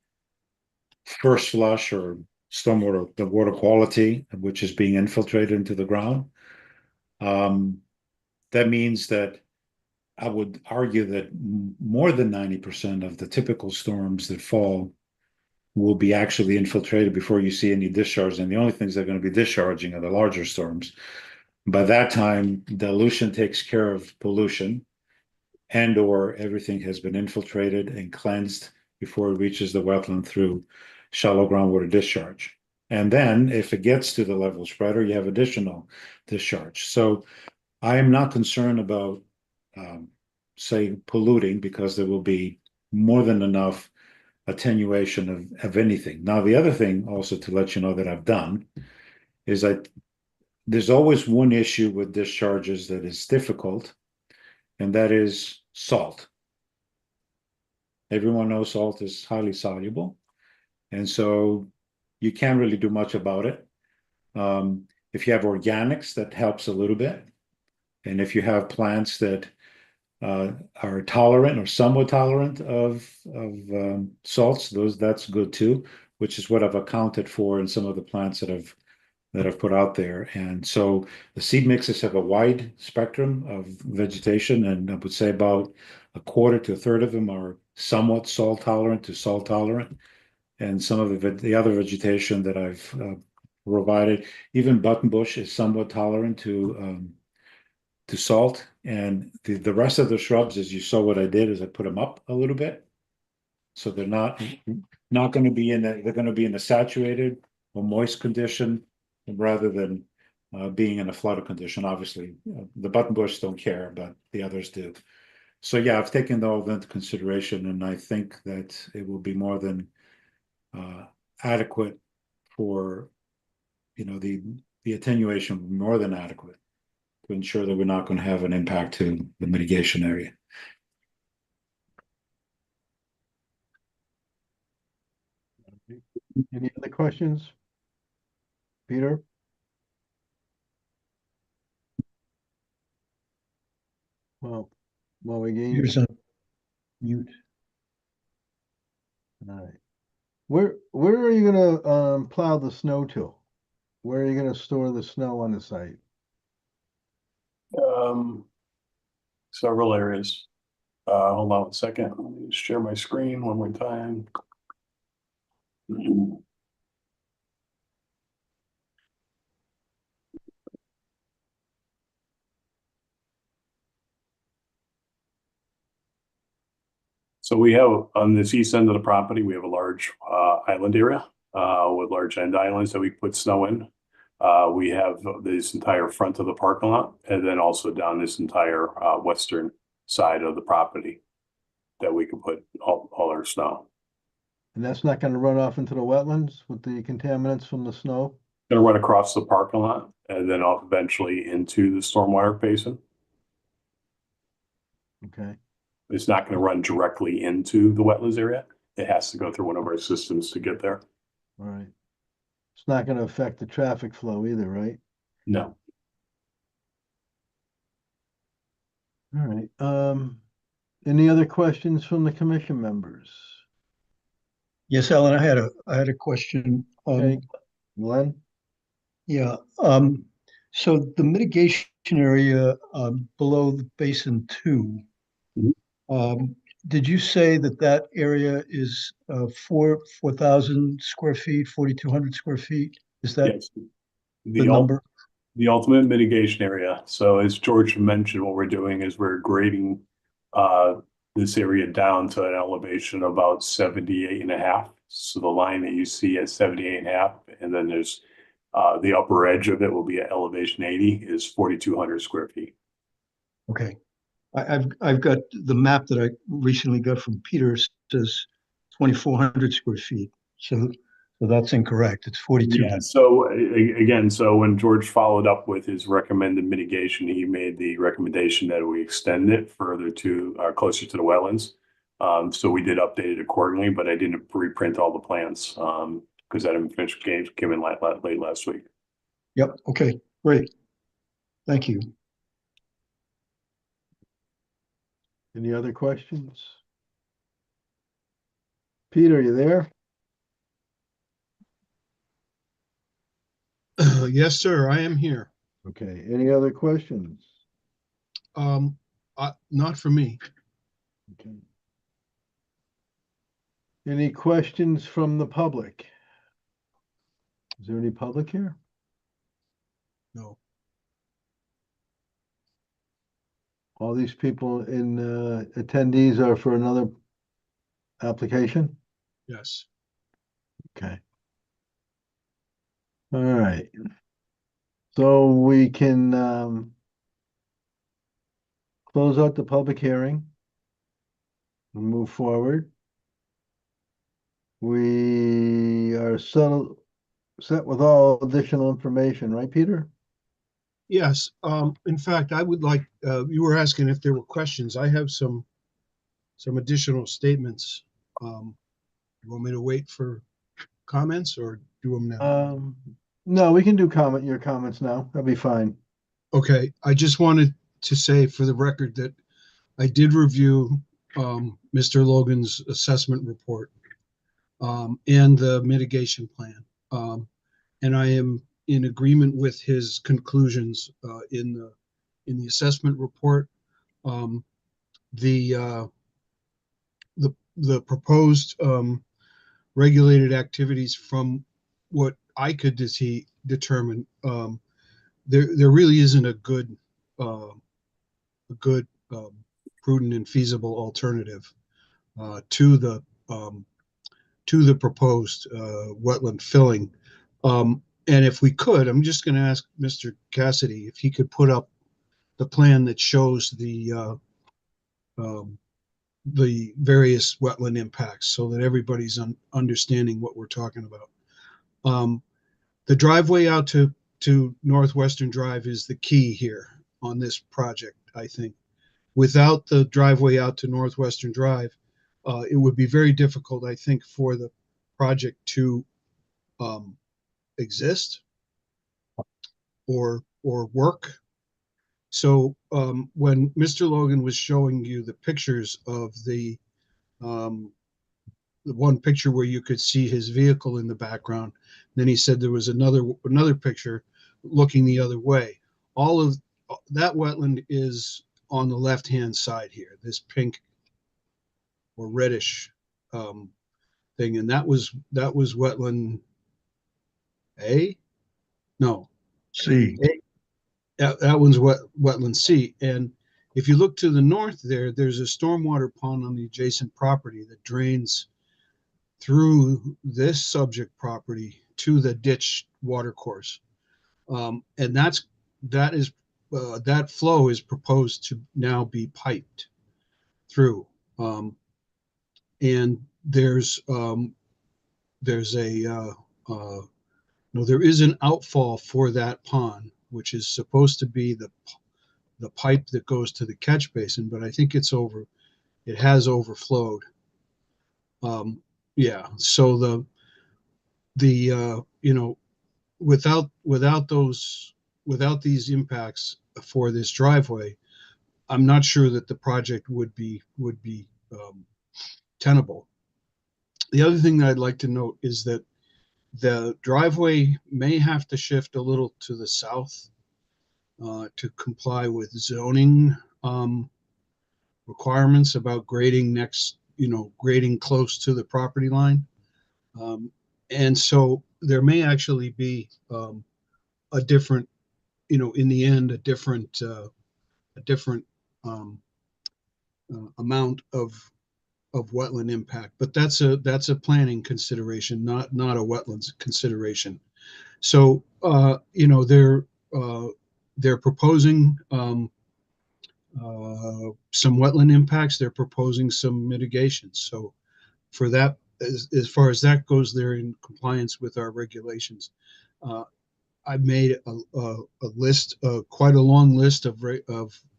first flush or stormwater, the water quality, which is being infiltrated into the ground. That means that I would argue that more than 90% of the typical storms that fall will be actually infiltrated before you see any discharge. And the only things that are going to be discharging are the larger storms. By that time, dilution takes care of pollution, and or everything has been infiltrated and cleansed before it reaches the wetland through shallow groundwater discharge. And then if it gets to the level spreader, you have additional discharge. So I am not concerned about say polluting, because there will be more than enough attenuation of anything. Now, the other thing also to let you know that I've done is that there's always one issue with discharges that is difficult, and that is salt. Everyone knows salt is highly soluble, and so you can't really do much about it. If you have organics, that helps a little bit. And if you have plants that are tolerant or somewhat tolerant of salts, that's good too, which is what I've accounted for in some of the plants that I've put out there. And so the seed mixes have a wide spectrum of vegetation, and I would say about a quarter to a third of them are somewhat salt tolerant to salt tolerant. And some of the other vegetation that I've provided, even buttonbush is somewhat tolerant to salt. And the rest of the shrubs, as you saw what I did, is I put them up a little bit. So they're not going to be they're going to be in a saturated or moist condition rather than being in a flooded condition. Obviously, the buttonbush don't care, but the others do. So yeah, I've taken all that into consideration, and I think that it will be more than adequate for, the attenuation, more than adequate to ensure that we're not going to have an impact to the mitigation area. Any other questions? Peter? Well, we gain. Here's a mute. All right. Where are you gonna plow the snow to? Where are you gonna store the snow on the site? Several areas. Hold on a second. Let me share my screen one more time. So we have on this east end of the property, we have a large island area with large end islands that we put snow in. We have this entire front of the parking lot, and then also down this entire western side of the property that we can put all our snow. And that's not gonna run off into the wetlands with the contaminants from the snow? Gonna run across the parking lot and then off eventually into the stormwater basin. Okay, It's not gonna run directly into the wetlands area. It has to go through one of our systems to get there. all right. It's not gonna affect the traffic flow either, right? No. All right, any other questions from the commission members? Yes, Alan, I had a question. Okay, Glenn? Yeah, so the mitigation area below the basin 2, Mhm. did you say that that area is 4,000 square feet, 4,200 square feet? Is that Yes. the number? The ultimate mitigation area. So as George mentioned, what we're doing is we're grading this area down to an elevation of about 78.5. So the line that you see at 78.5, and then there's the upper edge of it will be at elevation 80 is 4,200 square feet. Okay. I've got the map that I recently got from Peter says 2,400 square feet. So that's incorrect. It's 4,200. Yeah, so again, so when George followed up with his recommended mitigation, he made the recommendation that we extend it further to closer to the wetlands. So we did update it accordingly, but I didn't reprint all the plans because I didn't finish came in late last week. Yep. Okay. Great. Thank you. Any other questions? Peter, you there? Yes, sir, I am here. Okay, any other questions? Not for me. Okay. Any questions from the public? Is there any public here? No. All these people in attendees are for another application? Yes. Okay. All right. So we can close out the public hearing and move forward. We are set with all additional information, right, Peter? Yes. In fact, I would like, you were asking if there were questions. I have some additional statements. You want me to wait for comments or do them now? No, we can do your comments now. That'll be fine. Okay, I just wanted to say for the record that I did review Mr. Logan's assessment report and the mitigation plan. And I am in agreement with his conclusions in the assessment report. The proposed regulated activities, from what I could determine, there really isn't a good prudent and feasible alternative to the proposed wetland filling. And if we could, I'm just going to ask Mr. Cassidy if he could put up the plan that shows the various wetland impacts so that everybody's understanding what we're talking about. The driveway out to Northwestern Drive is the key here on this project, I think. Without the driveway out to Northwestern Drive, it would be very difficult, I think, for the project to exist or work. So when Mr. Logan was showing you the pictures of the one picture where you could see his vehicle in the background, then he said there was another picture looking the other way. All of that wetland is on the left-hand side here, this pink or reddish thing, and that was wetland A? No, C. that one's wetland C. And if you look to the north there, there's a stormwater pond on the adjacent property that drains through this subject property to the ditch watercourse. And that flow is proposed to now be piped through. And there is an outfall for that pond, which is supposed to be the pipe that goes to the catch basin, but I think it has overflowed. Yeah, so without these impacts for this driveway, I'm not sure that the project would be tenable. The other thing that I'd like to note is that the driveway may have to shift a little to the south to comply with zoning requirements about grading grading close to the property line. And so there may actually be a different, in the end, a different amount of wetland impact, but that's a planning consideration, not a wetlands consideration. So they're proposing some wetland impacts. They're proposing some mitigations. So for that, as far as that goes, they're in compliance with our regulations. I've made a list, quite a long list of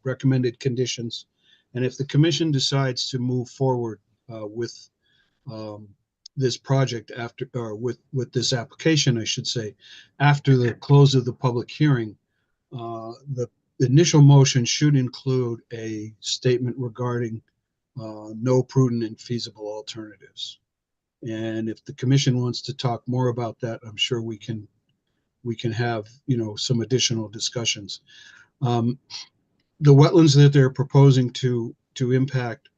recommended conditions. And if the commission decides to move forward with this project with this application, I should say, after the close of the public hearing, the initial motion should include a statement regarding no prudent and feasible alternatives. And if the commission wants to talk more about that, I'm sure we can have some additional discussions. The wetlands that they're proposing to impact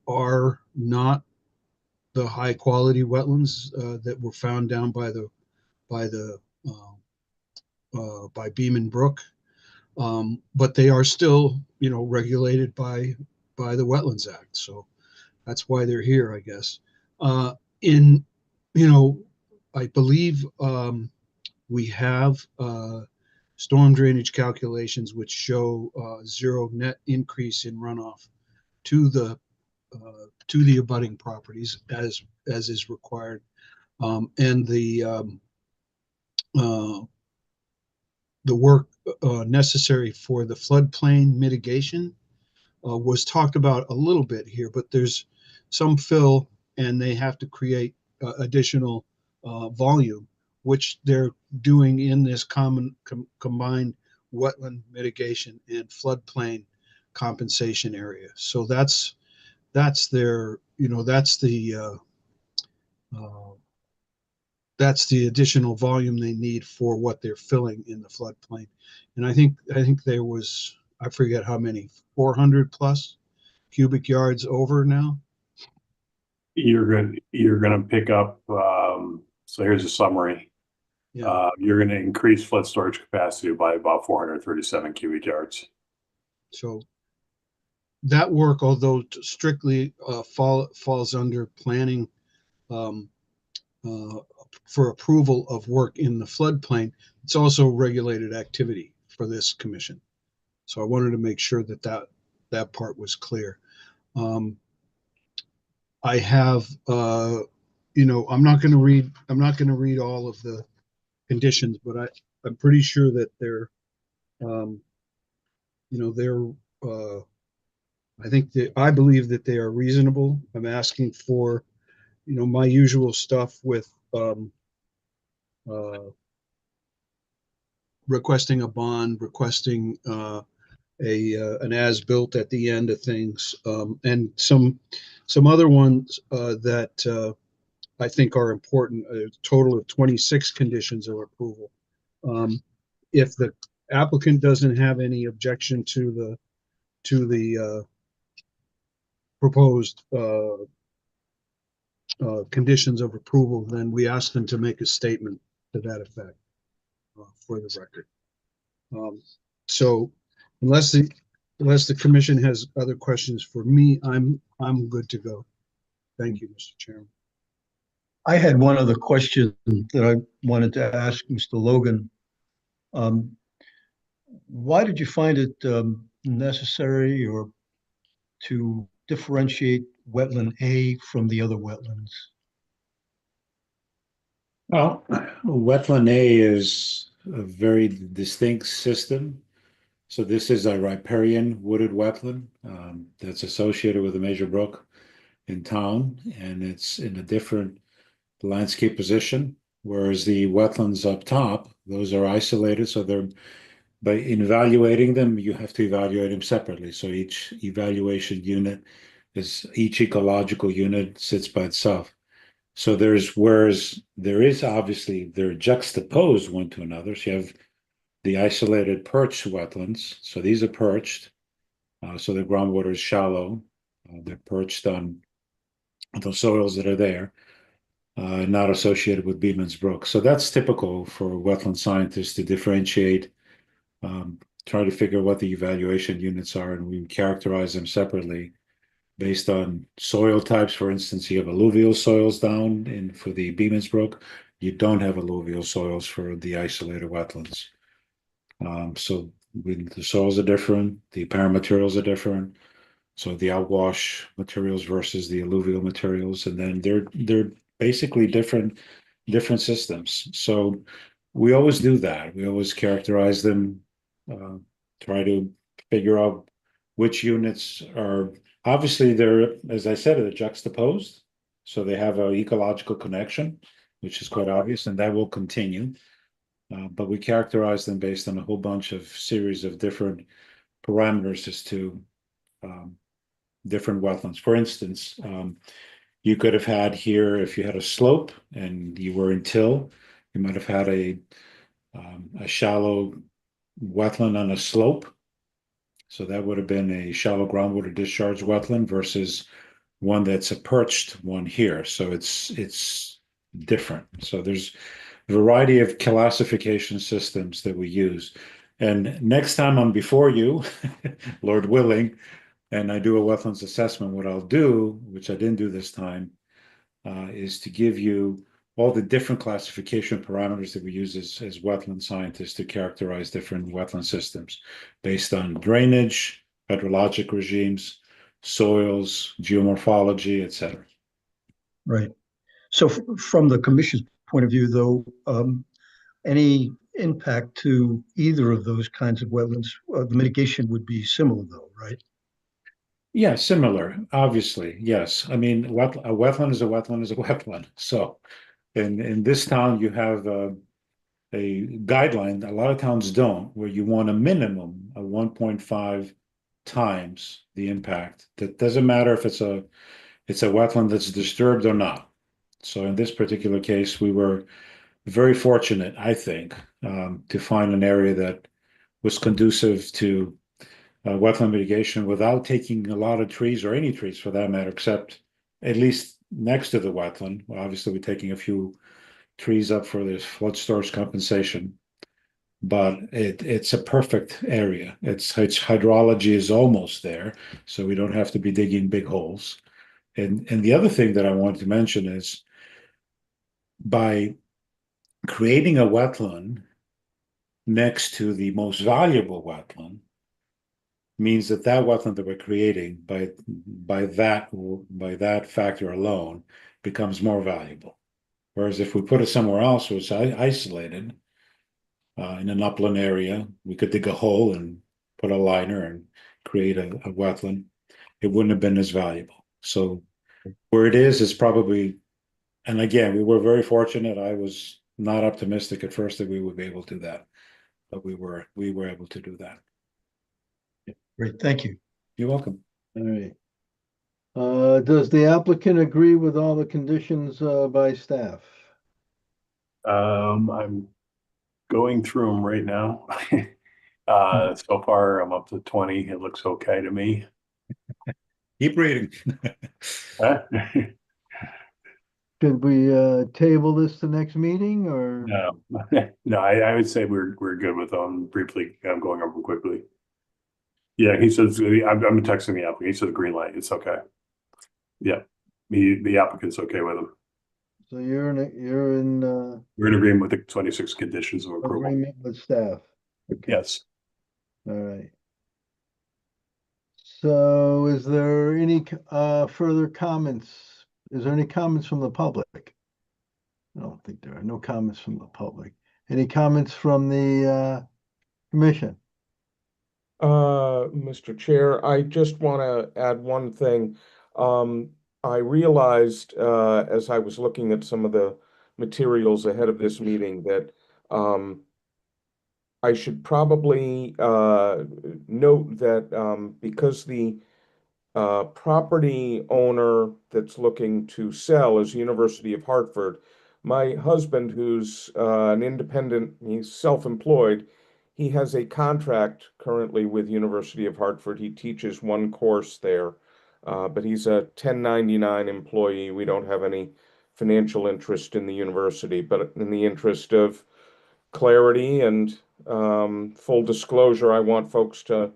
are not the high quality wetlands that were found down by Beeman Brook, but they are still regulated by the Wetlands Act. So that's why they're here, I guess. I believe we have storm drainage calculations which show zero net increase in runoff to the abutting properties as is required, and the work necessary for the floodplain mitigation was talked about a little bit here, but there's some fill and they have to create additional volume, which they're doing in this combined wetland mitigation and floodplain compensation area. So that's their, that's the additional volume they need for what they're filling in the floodplain. And I think there was, I forget how many, 400 plus cubic yards over now. You're gonna pick up, so here's a summary. Yeah. You're gonna increase flood storage capacity by about 437 cubic yards. So that work, although strictly falls under planning for approval of work in the floodplain, it's also regulated activity for this commission. So I wanted to make sure that part was clear. I have, I'm not going to read all of the conditions, but I'm pretty sure that they're, I believe that they are reasonable. I'm asking for, my usual stuff with requesting a bond, requesting an as-built at the end of things, and some other ones that I think are important. A total of 26 conditions of approval. If the applicant doesn't have any objection to the proposed conditions of approval, then we ask them to make a statement to that effect for the record. So unless the commission has other questions for me, I'm good to go. Thank you, Mr. Chairman. I had one other question that I wanted to ask Mr. Logan. Why did you find it necessary or to differentiate wetland A from the other wetlands? Well, wetland A is a very distinct system. So this is a riparian wooded wetland that's associated with a major brook in town, and it's in a different landscape position. Whereas the wetlands up top, those are isolated. So they're, by evaluating them, you have to evaluate them separately. So each evaluation unit each ecological unit sits by itself. So whereas there is obviously, they're juxtaposed one to another. So you have the isolated perched wetlands. So these are perched. So the groundwater is shallow. They're perched on the soils that are there, not associated with Beeman's Brook. So that's typical for wetland scientists to differentiate, try to figure what the evaluation units are, and we characterize them separately based on soil types. For instance, you have alluvial soils down for the Beeman's Brook. You don't have alluvial soils for the isolated wetlands. So the soils are different, the parent materials are different. So the outwash materials versus the alluvial materials, and then they're basically different systems. So we always do that. We always characterize them, try to figure out which units are, obviously they're, as I said, they're juxtaposed. So they have an ecological connection, which is quite obvious, and that will continue. But we characterize them based on a whole bunch of series of different parameters as to different wetlands. For instance, you could have had here, if you had a slope and you were in till, you might have had a shallow wetland on a slope. So that would have been a shallow groundwater discharge wetland versus one that's a perched one here. So it's different. So there's a variety of classification systems that we use. And next time I'm before you, Lord willing, and I do a wetlands assessment, what I'll do, which I didn't do this time, is to give you all the different classification parameters that we use as wetland scientists to characterize different wetland systems based on drainage, hydrologic regimes, soils, geomorphology, etc. Right. So from the commission's point of view, though, any impact to either of those kinds of wetlands, the mitigation would be similar, though, right? Yeah, similar, obviously, yes. I mean, a wetland is a wetland is a wetland. So in this town, you have a guideline, a lot of towns don't, where you want a minimum of 1.5 times the impact. That doesn't matter if it's a wetland that's disturbed or not. So in this particular case, we were very fortunate, I think, to find an area that was conducive to wetland mitigation without taking a lot of trees, or any trees for that matter, except at least next to the wetland. Well, obviously, we're taking a few trees up for this flood storage compensation, but it's a perfect area. Its hydrology is almost there, so we don't have to be digging big holes. And the other thing that I wanted to mention is, by creating a wetland next to the most valuable wetland, means that wetland that we're creating by that factor alone becomes more valuable. Whereas if we put it somewhere else, where it's isolated in an upland area, we could dig a hole and put a liner and create a wetland. It wouldn't have been as valuable. So where it is probably, and again, we were very fortunate. I was not optimistic at first that we would be able to do that, but we were able to do that. Great, thank you. You're welcome. All right. Does the applicant agree with all the conditions, by staff? I'm going through them right now. So far I'm up to 20. It looks okay to me. Keep reading. Huh? Should we, table this to next meeting or? No, no, I would say we're good with them. Briefly, I'm going over them quickly. Yeah, he says, I'm texting the applicant. He says green light. It's okay. Yeah, the applicant's okay with them. So you're in We're in agreement with the 26 conditions of approval. agreement with staff? Okay. Yes. All right. So is there any further comments? Is there any comments from the public? I don't think there are no comments from the public. Any comments from the commission? Mr. Chair, I just want to add one thing. I realized, as I was looking at some of the materials ahead of this meeting that, I should probably, note that, because the property owner that's looking to sell is University of Hartford. My husband, who's an independent, he's self-employed, he has a contract currently with University of Hartford. He teaches one course there, but he's a 1099 employee. We don't have any financial interest in the university, but in the interest of clarity and full disclosure, I want folks to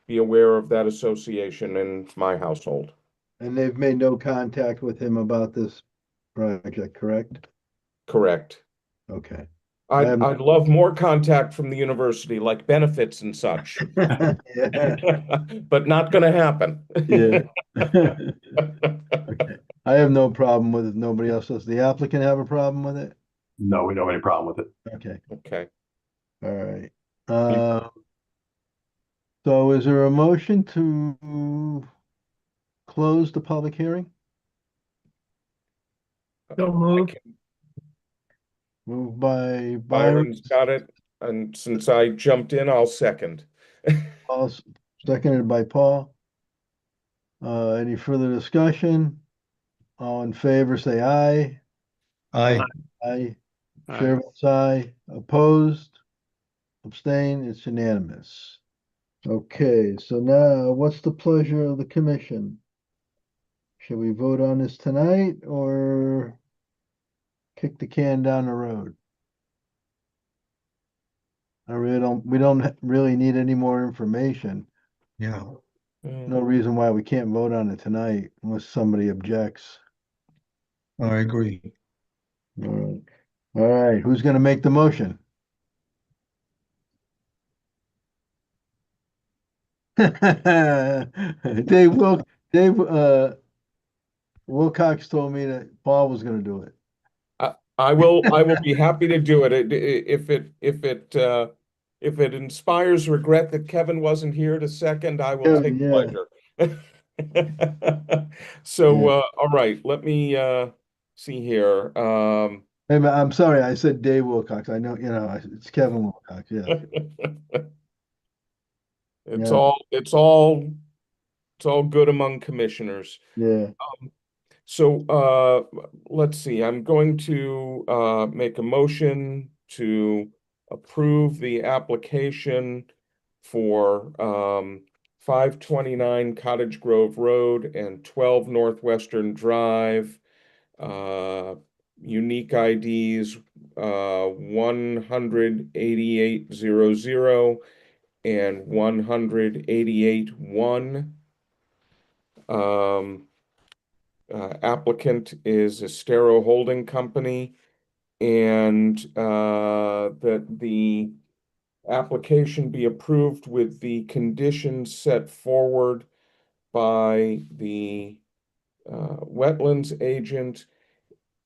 be aware of that association in my household. And they've made no contact with him about this project, correct? Correct. Okay. I'd love more contact from the university, like benefits and such, Yeah, but not gonna happen. yeah. Okay. I have no problem with it. Nobody else does. The applicant have a problem with it? No, we don't have any problem with it. Okay, Okay. all right. So is there a motion to close the public hearing? So moved. Moved by Byron, Byron's got it, and since I jumped in, I'll second. Paul, seconded by Paul. Any further discussion? All in favor, say aye. Aye. Aye. Chair votes aye. Opposed? Abstain? It's unanimous. Okay, so now what's the pleasure of the commission? Should we vote on this tonight or kick the can down the road? We don't really need any more information. Yeah. No reason why we can't vote on it tonight unless somebody objects. I agree. All right. All right, who's gonna make the motion? Dave Wilcox told me that Paul was gonna do it. I will be happy to do it. If it inspires regret that Kevin wasn't here to second, I will take Yeah. pleasure. So, Yeah. all right, let me see here. Hey, I'm sorry, I said Dave Wilcox. I know, it's Kevin Wilcox, yeah. It's Yeah. all good among commissioners. Yeah. So let's see, I'm going to make a motion to approve the application for 529 Cottage Grove Road and 12 Northwestern Drive. Unique IDs 18800 and 188-1. Applicant is Estero Holding Company, and that the application be approved with the conditions set forward by the wetlands agent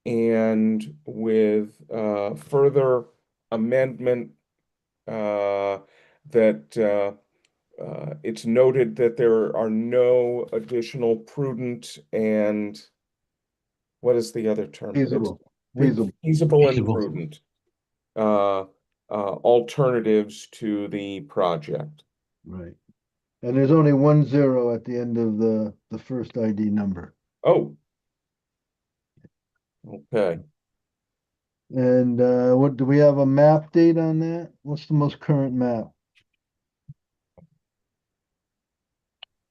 and with further amendment that it's noted that there are no additional prudent and what is the other term? Feasible. Feasible and Feasible. prudent alternatives to the project. Right. And there's only 1 0 at the end of the first ID number. Oh. Okay. And what, do we have a map date on that? What's the most current map?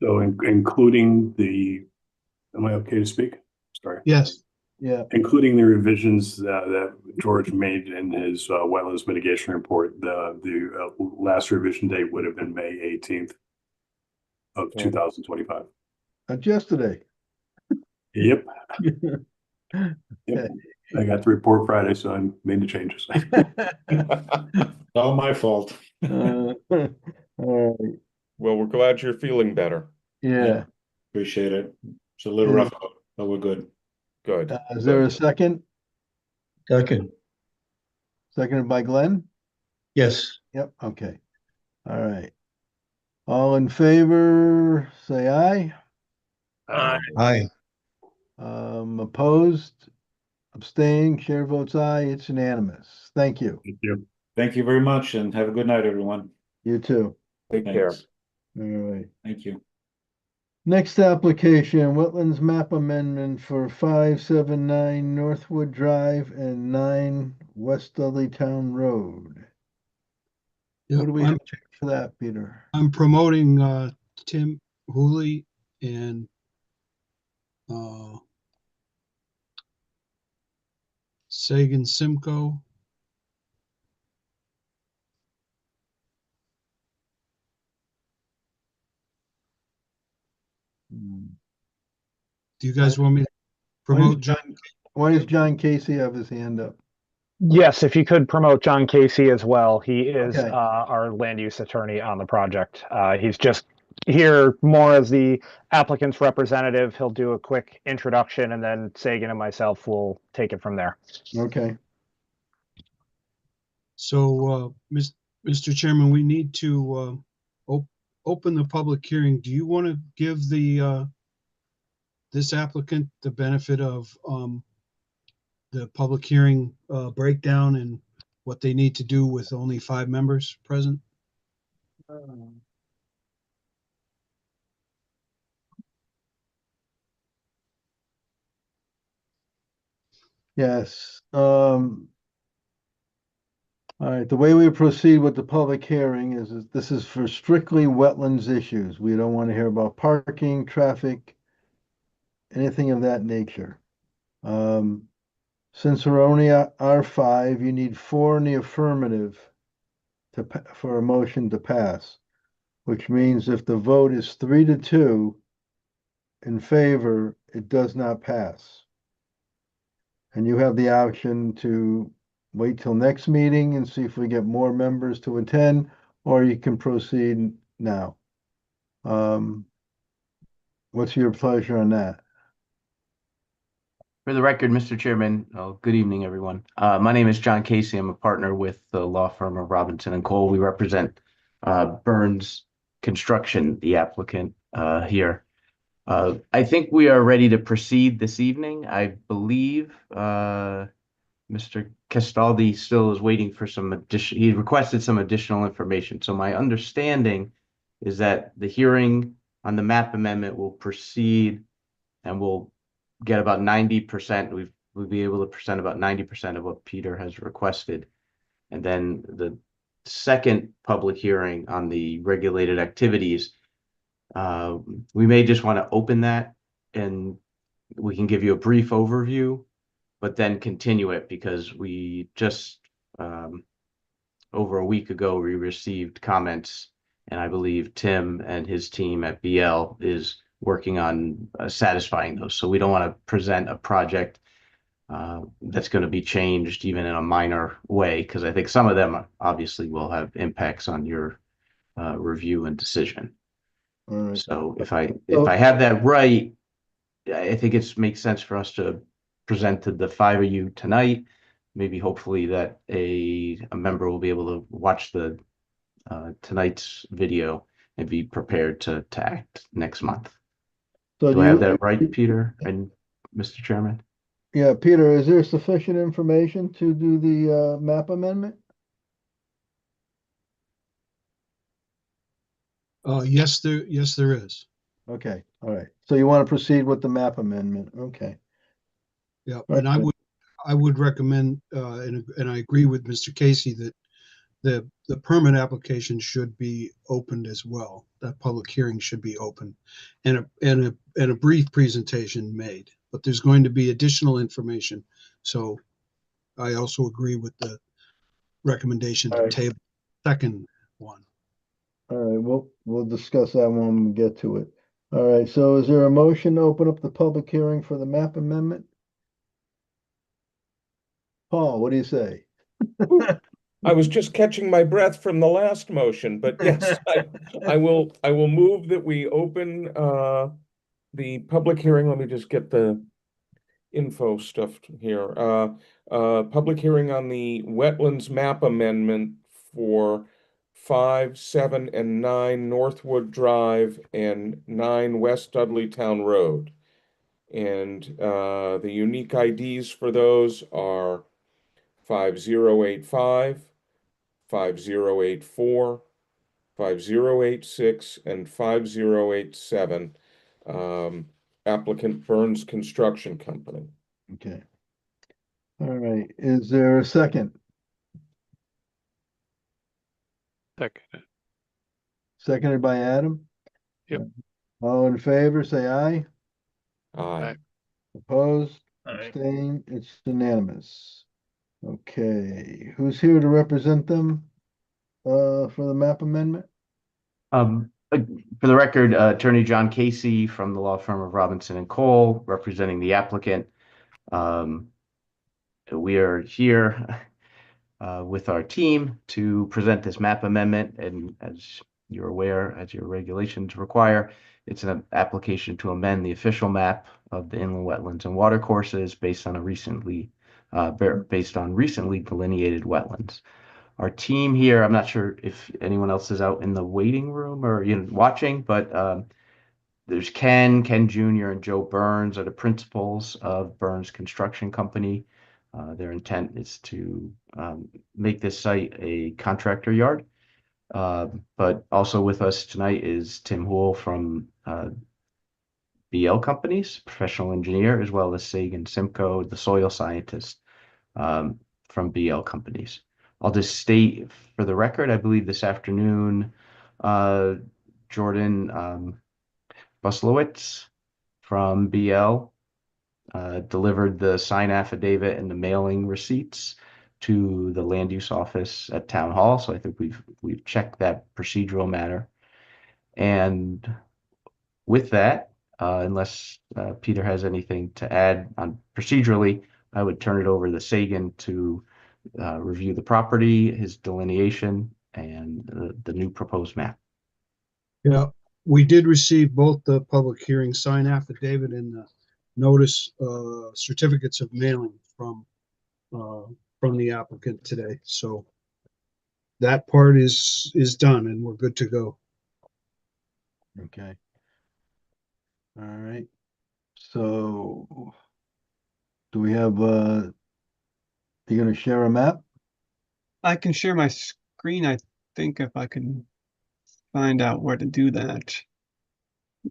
So including am I okay to speak? Sorry. Yes, Yeah, Including the revisions that George made in his wetlands mitigation report, the last revision date would have been May 18th of Okay. 2025. that's yesterday. Yep, Okay. yep. I got the report Friday, so I made the changes. All my fault. All right, Well, we're glad you're feeling better. yeah. Appreciate it. It's a little Yeah. rough, but we're good. Good. Is there a Good. second? Second, Seconded by Glenn? yes, Yep, okay. All right. All in favor, say aye. aye, Opposed, abstained, chair votes aye, it's unanimous. Thank you. Thank you. Thank you very much and have a good night, everyone. You too. Take care. Thanks. All right. Thank you. Next application, wetlands map amendment for 579 Northwood Drive and 9 West Dudley Town Road. yeah, What do we have for that, Peter? I'm promoting Tim Hooley and Sagan Simcoe. Do you guys want me to promote John? Why does John Casey have his hand up? Yes, if you could promote John Casey as well. He is Okay. our land use attorney on the project. He's just here more as the applicant's representative. He'll do a quick introduction and then Sagan and myself will take it from there. Okay. So, Mr. Chairman, we need to open the public hearing. Do you want to give this applicant the benefit of the public hearing breakdown and what they need to do with only 5 members present? Yes. All right, the way we proceed with the public hearing is this is for strictly wetlands issues. We don't want to hear about parking, traffic, anything of that nature. Since we're only at R5, you need 4 in the affirmative for a motion to pass, which means if the vote is 3-2 in favor, it does not pass. And you have the option to wait till next meeting and see if we get more members to attend, or you can proceed now. What's your pleasure on that? For the record, Mr. Chairman, good evening, everyone. My name is John Casey. I'm a partner with the law firm of Robinson and Cole. We represent Burns Construction, the applicant here. I think we are ready to proceed this evening. I believe Mr. Castaldi still is waiting for some addition. He requested some additional information. So my understanding is that the hearing on the map amendment will proceed and we'll get about 90%. We'll be able to present about 90% of what Peter has requested. And then the second public hearing on the regulated activities, we may just want to open that and we can give you a brief overview, but then continue it because we just over a week ago, we received comments and I believe Tim and his team at BL is working on satisfying those. So we don't want to present a project that's going to be changed even in a minor way, because I think some of them obviously will have impacts on your review and decision. All right. So if I have that right, I think it makes sense for us to present to the 5 of you tonight. Maybe hopefully that a member will be able to watch the tonight's video and be prepared to act next month. So Do I have that right, Peter and Mr. Chairman? Yeah, Peter, is there sufficient information to do the map amendment? Yes, there is. Okay, all right. So you want to proceed with the map amendment? Okay. Yeah, Right. and I would recommend, and I agree with Mr. Casey that the permit application should be opened as well. That public hearing should be open and a brief presentation made, but there's going to be additional information. So I also agree with the recommendation All to right. table second one. All right, we'll discuss that when we get to it. All right, so is there a motion to open up the public hearing for the map amendment? Paul, what do you say? I was just catching my breath from the last motion, but yes, I will move that we open the public hearing. Let me just get the info stuff here. Public hearing on the wetlands map amendment for 5, 7, and 9 Northwood Drive and 9 West Dudley Town Road. And the unique IDs for those are 5085, 5084, 5086, and 5087. Applicant Burns Construction Company. Okay. All right, is there a second? Second. Seconded by Adam? Yep. All in favor, say aye. Aye. Opposed, Aye. abstain, it's unanimous. Okay, who's here to represent them for the map amendment? For the record, Attorney John Casey from the law firm of Robinson and Cole, representing the applicant. We are here with our team to present this map amendment, and as you're aware, as your regulations require, it's an application to amend the official map of the inland wetlands and watercourses based on recently delineated wetlands. Our team here, I'm not sure if anyone else is out in the waiting room or watching, but there's Ken Jr. and Joe Burns are the principals of Burns Construction Company. Their intent is to make this site a contractor yard. But also with us tonight is Tim Hool from BL Companies, professional engineer, as well as Sagan Simcoe, the soil scientist from BL Companies. I'll just state for the record, I believe this afternoon, Jordan Buslowitz from BL delivered the sign affidavit and the mailing receipts to the land use office at Town Hall. So I think we've checked that procedural matter. And with that, unless Peter has anything to add on procedurally, I would turn it over to Sagan to review the property, his delineation, and the new proposed map. Yeah, we did receive both the public hearing sign affidavit and the notice certificates of mailing from the applicant today. So that part is done and we're good to go. Okay. All right. So do we have you gonna share a map? I can share my screen, I think, if I can find out where to do that.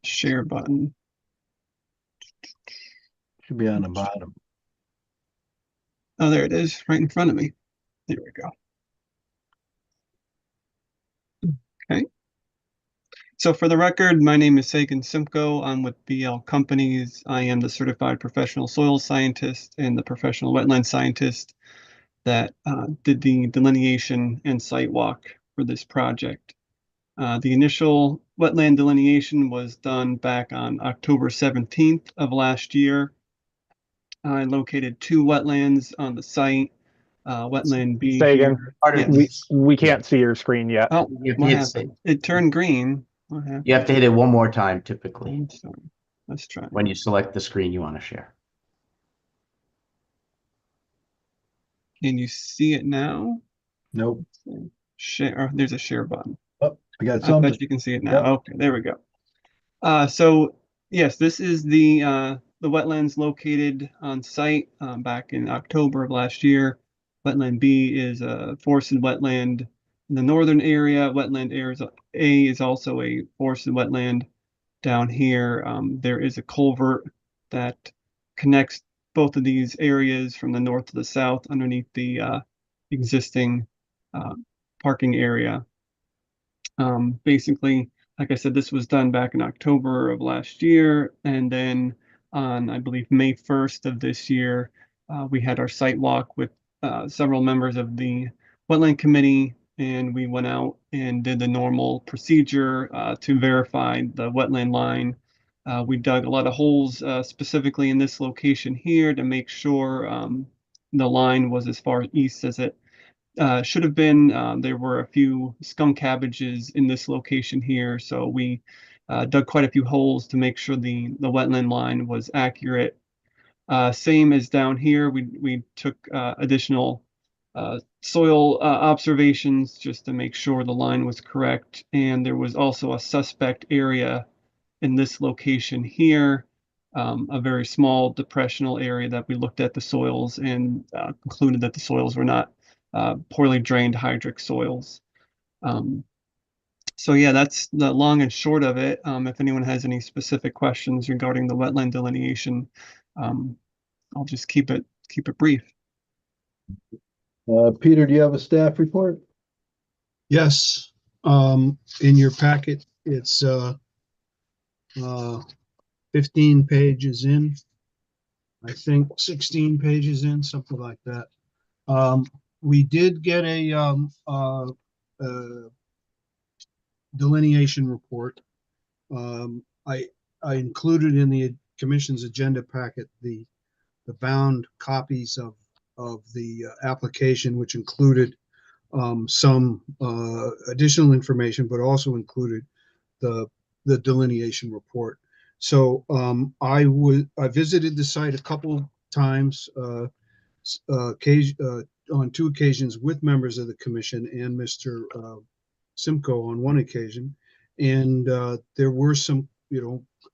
Share button. Should be on the bottom. Oh, there it is, right in front of me. There we go. Okay. So for the record, my name is Sagan Simcoe. I'm with BL Companies. I am the certified professional soil scientist and the professional wetland scientist that did the delineation and site walk for this project. The initial wetland delineation was done back on October 17th of last year. I located 2 wetlands on the site. Wetland B Sagan, here. Yes. we can't see your screen yet. Oh, You have to what hit happened? save. It turned green. What happened? You have to hit it one more time typically I'm sorry. Let's try. when you select the screen you want to share. Can you see it now? Nope. Share. Oh, there's a share button. Oh, I got I something. bet you can see it now. Yep. Okay, there we go. So yes, this is the the wetlands located on site back in October of last year. Wetland B is a forested wetland in the northern area. Wetland A is also a forested wetland down here. There is a culvert that connects both of these areas from the north to the south underneath the existing parking area. Basically, like I said, this was done back in October of last year, and then on, I believe, May 1st of this year, we had our site walk with several members of the wetland committee, and we went out and did the normal procedure to verify the wetland line. We dug a lot of holes specifically in this location here to make sure the line was as far east as it should have been. There were a few skunk cabbages in this location here, so we dug quite a few holes to make sure the wetland line was accurate. Same as down here, we took additional soil observations just to make sure the line was correct, and there was also a suspect area in this location here. A very small depressional area that we looked at the soils and concluded that the soils were not poorly drained hydric soils. So yeah, that's the long and short of it. If anyone has any specific questions regarding the wetland delineation, I'll just keep it brief. Peter, do you have a staff report? Yes, in your packet, it's 15 pages in, I think 16 pages in, something like that. We did get a delineation report. I included in the commission's agenda packet the bound copies of the application, which included some additional information, but also included the delineation report. So I visited the site a couple times, on two occasions with members of the commission and Mr. Simcoe on one occasion, and there were some,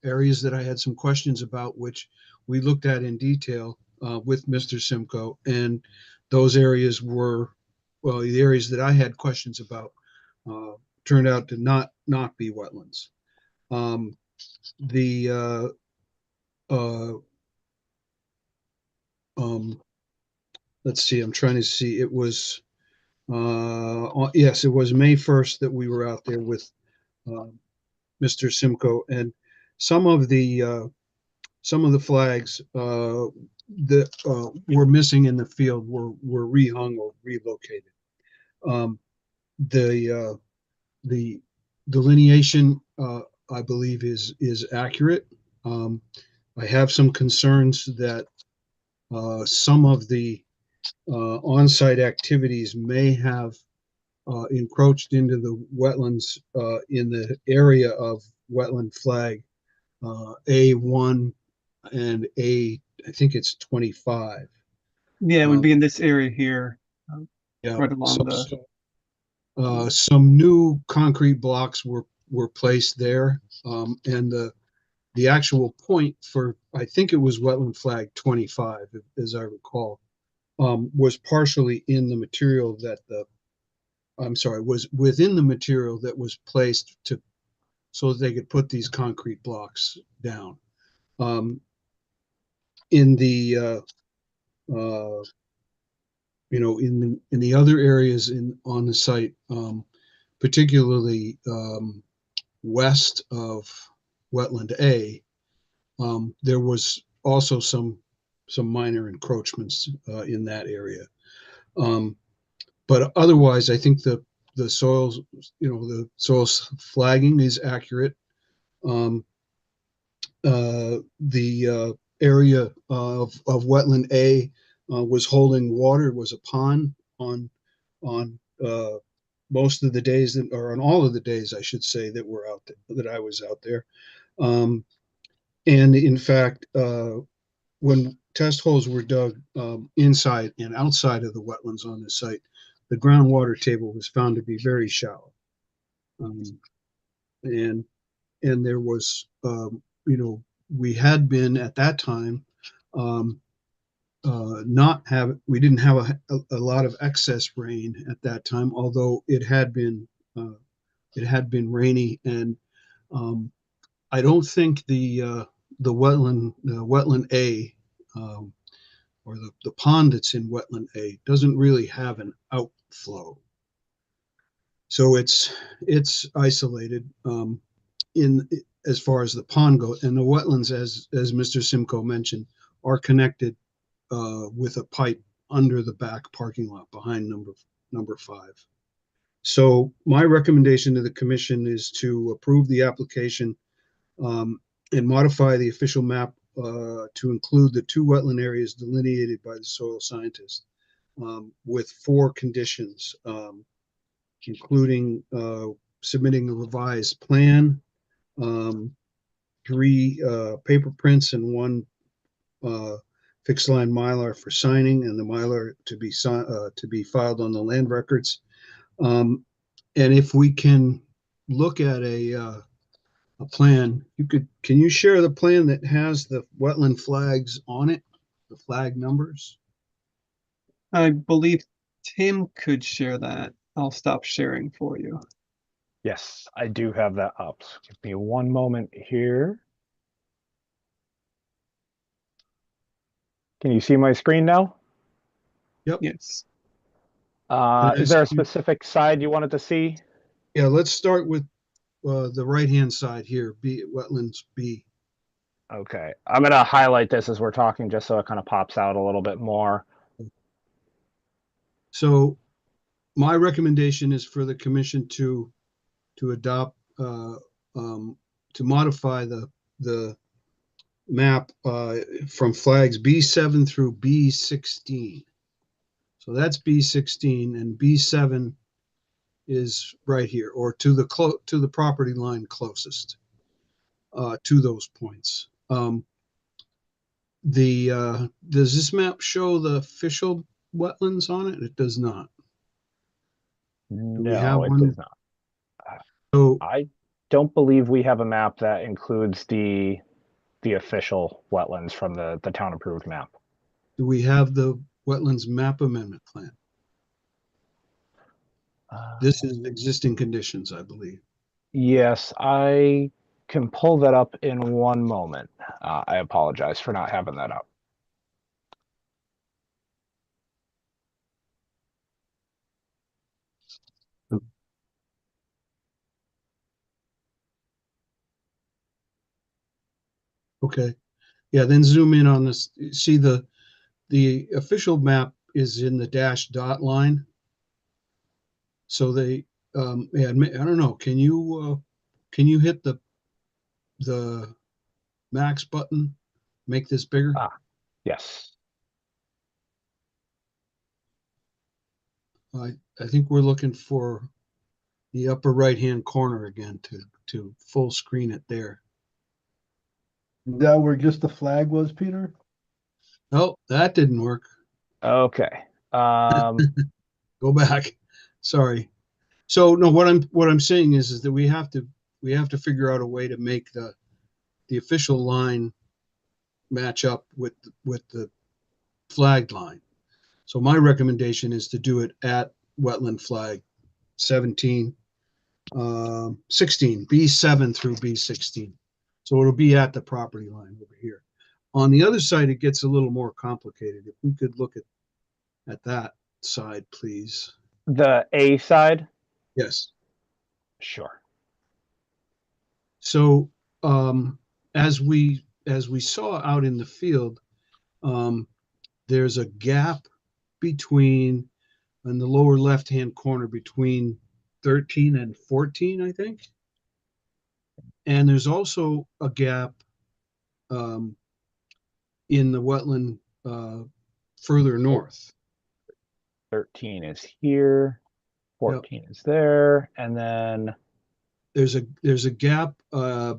areas that I had some questions about, which we looked at in detail with Mr. Simcoe, and those areas were, well, the areas that I had questions about turned out to not be wetlands. Let's see, I'm trying to see, it was, yes, it was May 1st that we were out there with Mr. Simcoe, and some of the flags that were missing in the field were rehung or relocated. The delineation, I believe, is accurate. I have some concerns that some of the on-site activities may have encroached into the wetlands in the area of wetland flag A1 and I think it's 25. Yeah, it would be in this area here, Yeah, right along some new concrete blocks were placed there, and the actual point for, I think it was wetland flag 25, as I recall, was partially in the material that was within the material that was placed so that they could put these concrete blocks down. In the in the other areas on the site, particularly west of wetland A, there was also some minor encroachments in that area. But otherwise, I think the soils, the soils flagging is accurate. The area of wetland A was holding water. It was a pond on most of the days or on all of the days, I should say, that were out there, that I was out there. And in fact, when test holes were dug inside and outside of the wetlands on the site, the groundwater table was found to be very shallow. And there was, we had been at that time we didn't have a lot of excess rain at that time, although it had been rainy, and I don't think the wetland A, or the pond that's in wetland A doesn't really have an outflow. So it's isolated in as far as the pond goes, and the wetlands, as Mr. Simcoe mentioned, are connected with a pipe under the back parking lot behind number 5. So my recommendation to the commission is to approve the application and modify the official map to include the 2 wetland areas delineated by the soil scientist, with 4 conditions, including submitting a revised plan, 3 paper prints, and 1 fixed line Mylar for signing, and the Mylar to be filed on the land records. And if we can look at a plan, can you share the plan that has the wetland flags on it, the flag numbers? I believe Tim could share that. I'll stop sharing for you. Yes, I do have that up. So give me one moment here. Can you see my screen now? Yep. Yes. Is there a specific side you wanted to see? Yeah, let's start with the right-hand side here, wetlands B. Okay, I'm going to highlight this as we're talking just so it kind of pops out a little bit more. So my recommendation is for the commission to adopt, to modify the map from flags B7 through B16. So that's B16, and B7 is right here, or to the property line closest to those points. Does this map show the official wetlands on it? It does not. Do we have No, it one? does not. So I don't believe we have a map that includes the official wetlands from the town approved map. do we have the wetlands map amendment plan? This is existing conditions, I believe. Yes, I can pull that up in one moment. I apologize for not having that up. Okay. Yeah, then zoom in on this. See the official map is in the dash dot line. So they, yeah, I don't know. Can you hit the max button, make this bigger? Yes. I think we're looking for the upper right-hand corner again to full screen it there. Is that where just the flag was, Peter? Oh, that didn't work. Okay. Go back. Sorry. So no, what I'm saying is that we have to figure out a way to make the official line match up with the flagged line. So my recommendation is to do it at wetland flag 17, 16, B7 through B16. So it'll be at the property line over here. On the other side, it gets a little more complicated. If we could look at that side, please. The A side? Yes. Sure. So as we saw out in the field, there's a gap between, in the lower left-hand corner, between 13 and 14, I think. And there's also a gap in the wetland further north. 13 is here, 14 is there, and then there's a gap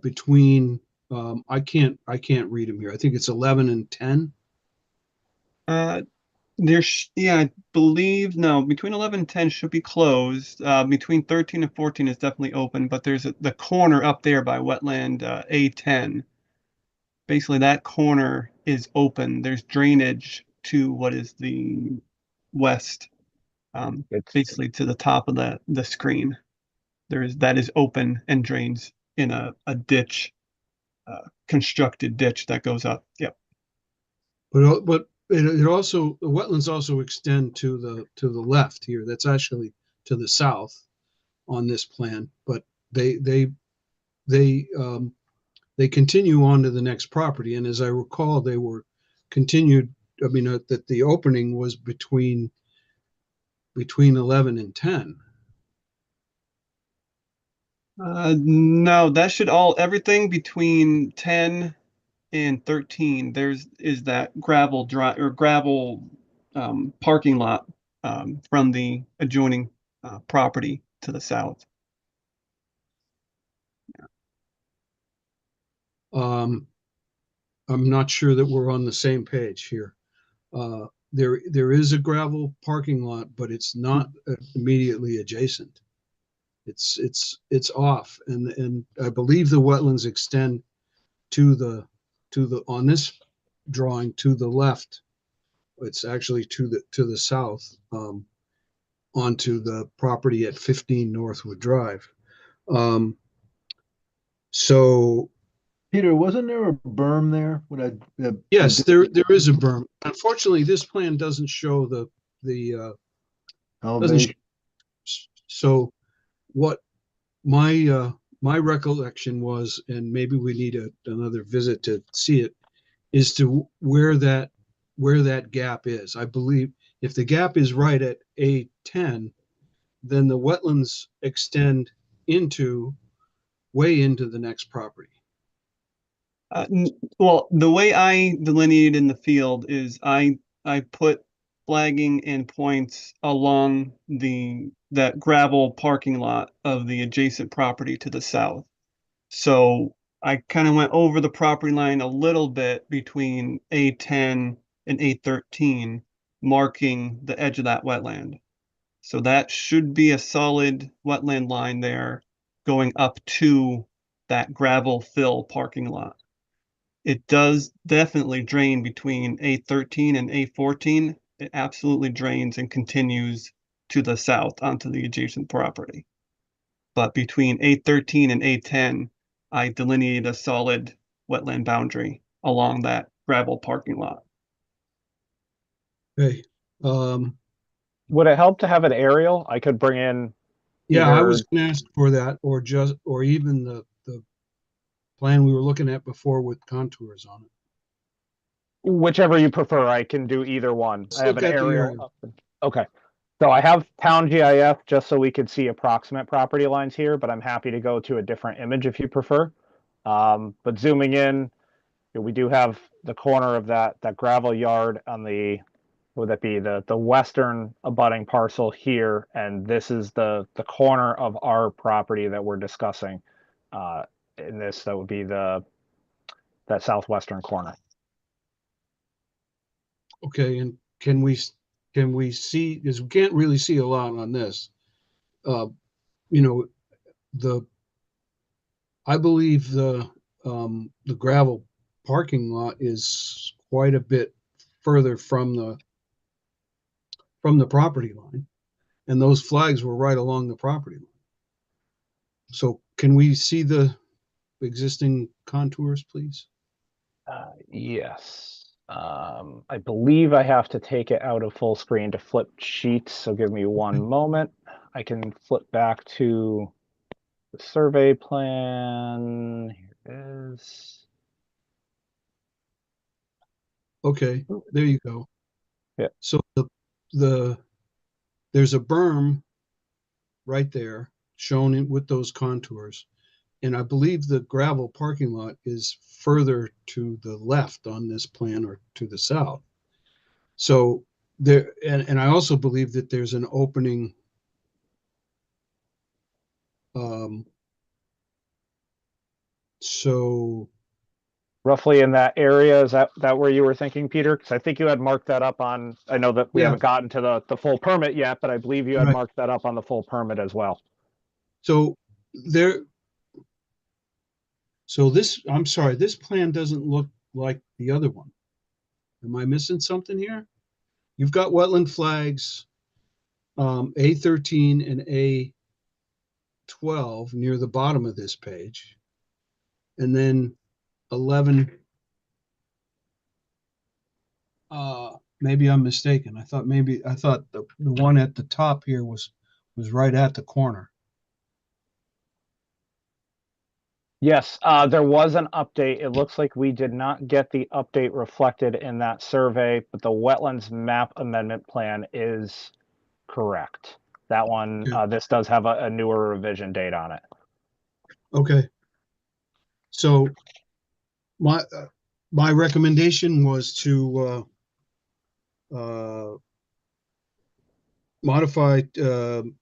between I can't read them here. I think it's 11 and 10. Yeah, I believe no. Between 11 and 10 should be closed. Between 13 and 14 is definitely open, but there's the corner up there by wetland A10. basically that corner is open. There's drainage to what is the west, It's basically to the top of the screen. That is open and drains in a ditch, constructed ditch that goes up. Yep. But it also, the wetlands also extend to the left here. That's actually to the south on this plan, but they continue on to the next property. And as I recall, they were continued, I mean, that the opening was between 11 and 10. No, that should everything between 10 and 13, is that gravel drive or gravel parking lot from the adjoining property to the south. I'm not sure that we're on the same page here. There is a gravel parking lot, but it's not immediately adjacent. It's off, and I believe the wetlands extend to the on this drawing to the left. It's actually to the south, onto the property at 15 Northwood Drive. So Peter, wasn't there a berm there? yes, there is a berm. Unfortunately, this plan doesn't show the doesn't show. elevation? So what my recollection was, and maybe we need another visit to see it, is to where that gap is. I believe if the gap is right at A10, then the wetlands extend way into the next property. Well, the way I delineated in the field is I put flagging and points along that gravel parking lot of the adjacent property to the south. So I kind of went over the property line a little bit between A10 and A13, marking the edge of that wetland. So that should be a solid wetland line there going up to that gravel fill parking lot. It does definitely drain between A13 and A14. It absolutely drains and continues to the south onto the adjacent property. But between A13 and A10, I delineated a solid wetland boundary along that gravel parking lot. Okay. Would it help to have an aerial? I could bring in Yeah, I either- was going to ask for that, or even the plan we were looking at before with contours on it. whichever you prefer. I can do either one. Let's I have look an at the aerial. aerial. Okay. So I have town GIF just so we could see approximate property lines here, but I'm happy to go to a different image if you prefer. But zooming in, we do have the corner of that gravel yard on the, would that be the western abutting parcel here, and this is the corner of our property that we're discussing. In this, that would be that southwestern corner. Okay, and can we see, because we can't really see a lot on this. I believe the gravel parking lot is quite a bit further from the property line, and those flags were right along the property line. So can we see the existing contours, please? Yes. I believe I have to take it out of full screen to flip sheets, so give me one moment. I can flip back to the survey plan. Here it is. Okay, there you go. Yeah. So there's a berm right there shown with those contours. And I believe the gravel parking lot is further to the left on this plan, or to the south. So there, and I also believe that there's an opening. So Roughly in that area, is that where you were thinking, Peter? Because I think you had marked that up on, I know that we Yeah. haven't gotten to the full permit yet, but I believe you had Right. marked that up on the full permit as well. So there. So this, I'm sorry, this plan doesn't look like the other one. Am I missing something here? You've got wetland flags, A13 and A12 near the bottom of this page. And then 11, maybe I'm mistaken. I thought the one at the top here was right at the corner. Yes, there was an update. It looks like we did not get the update reflected in that survey, but the wetlands map amendment plan is correct. That one, Yeah. this does have a newer revision date on it. Okay. So my recommendation was to modify the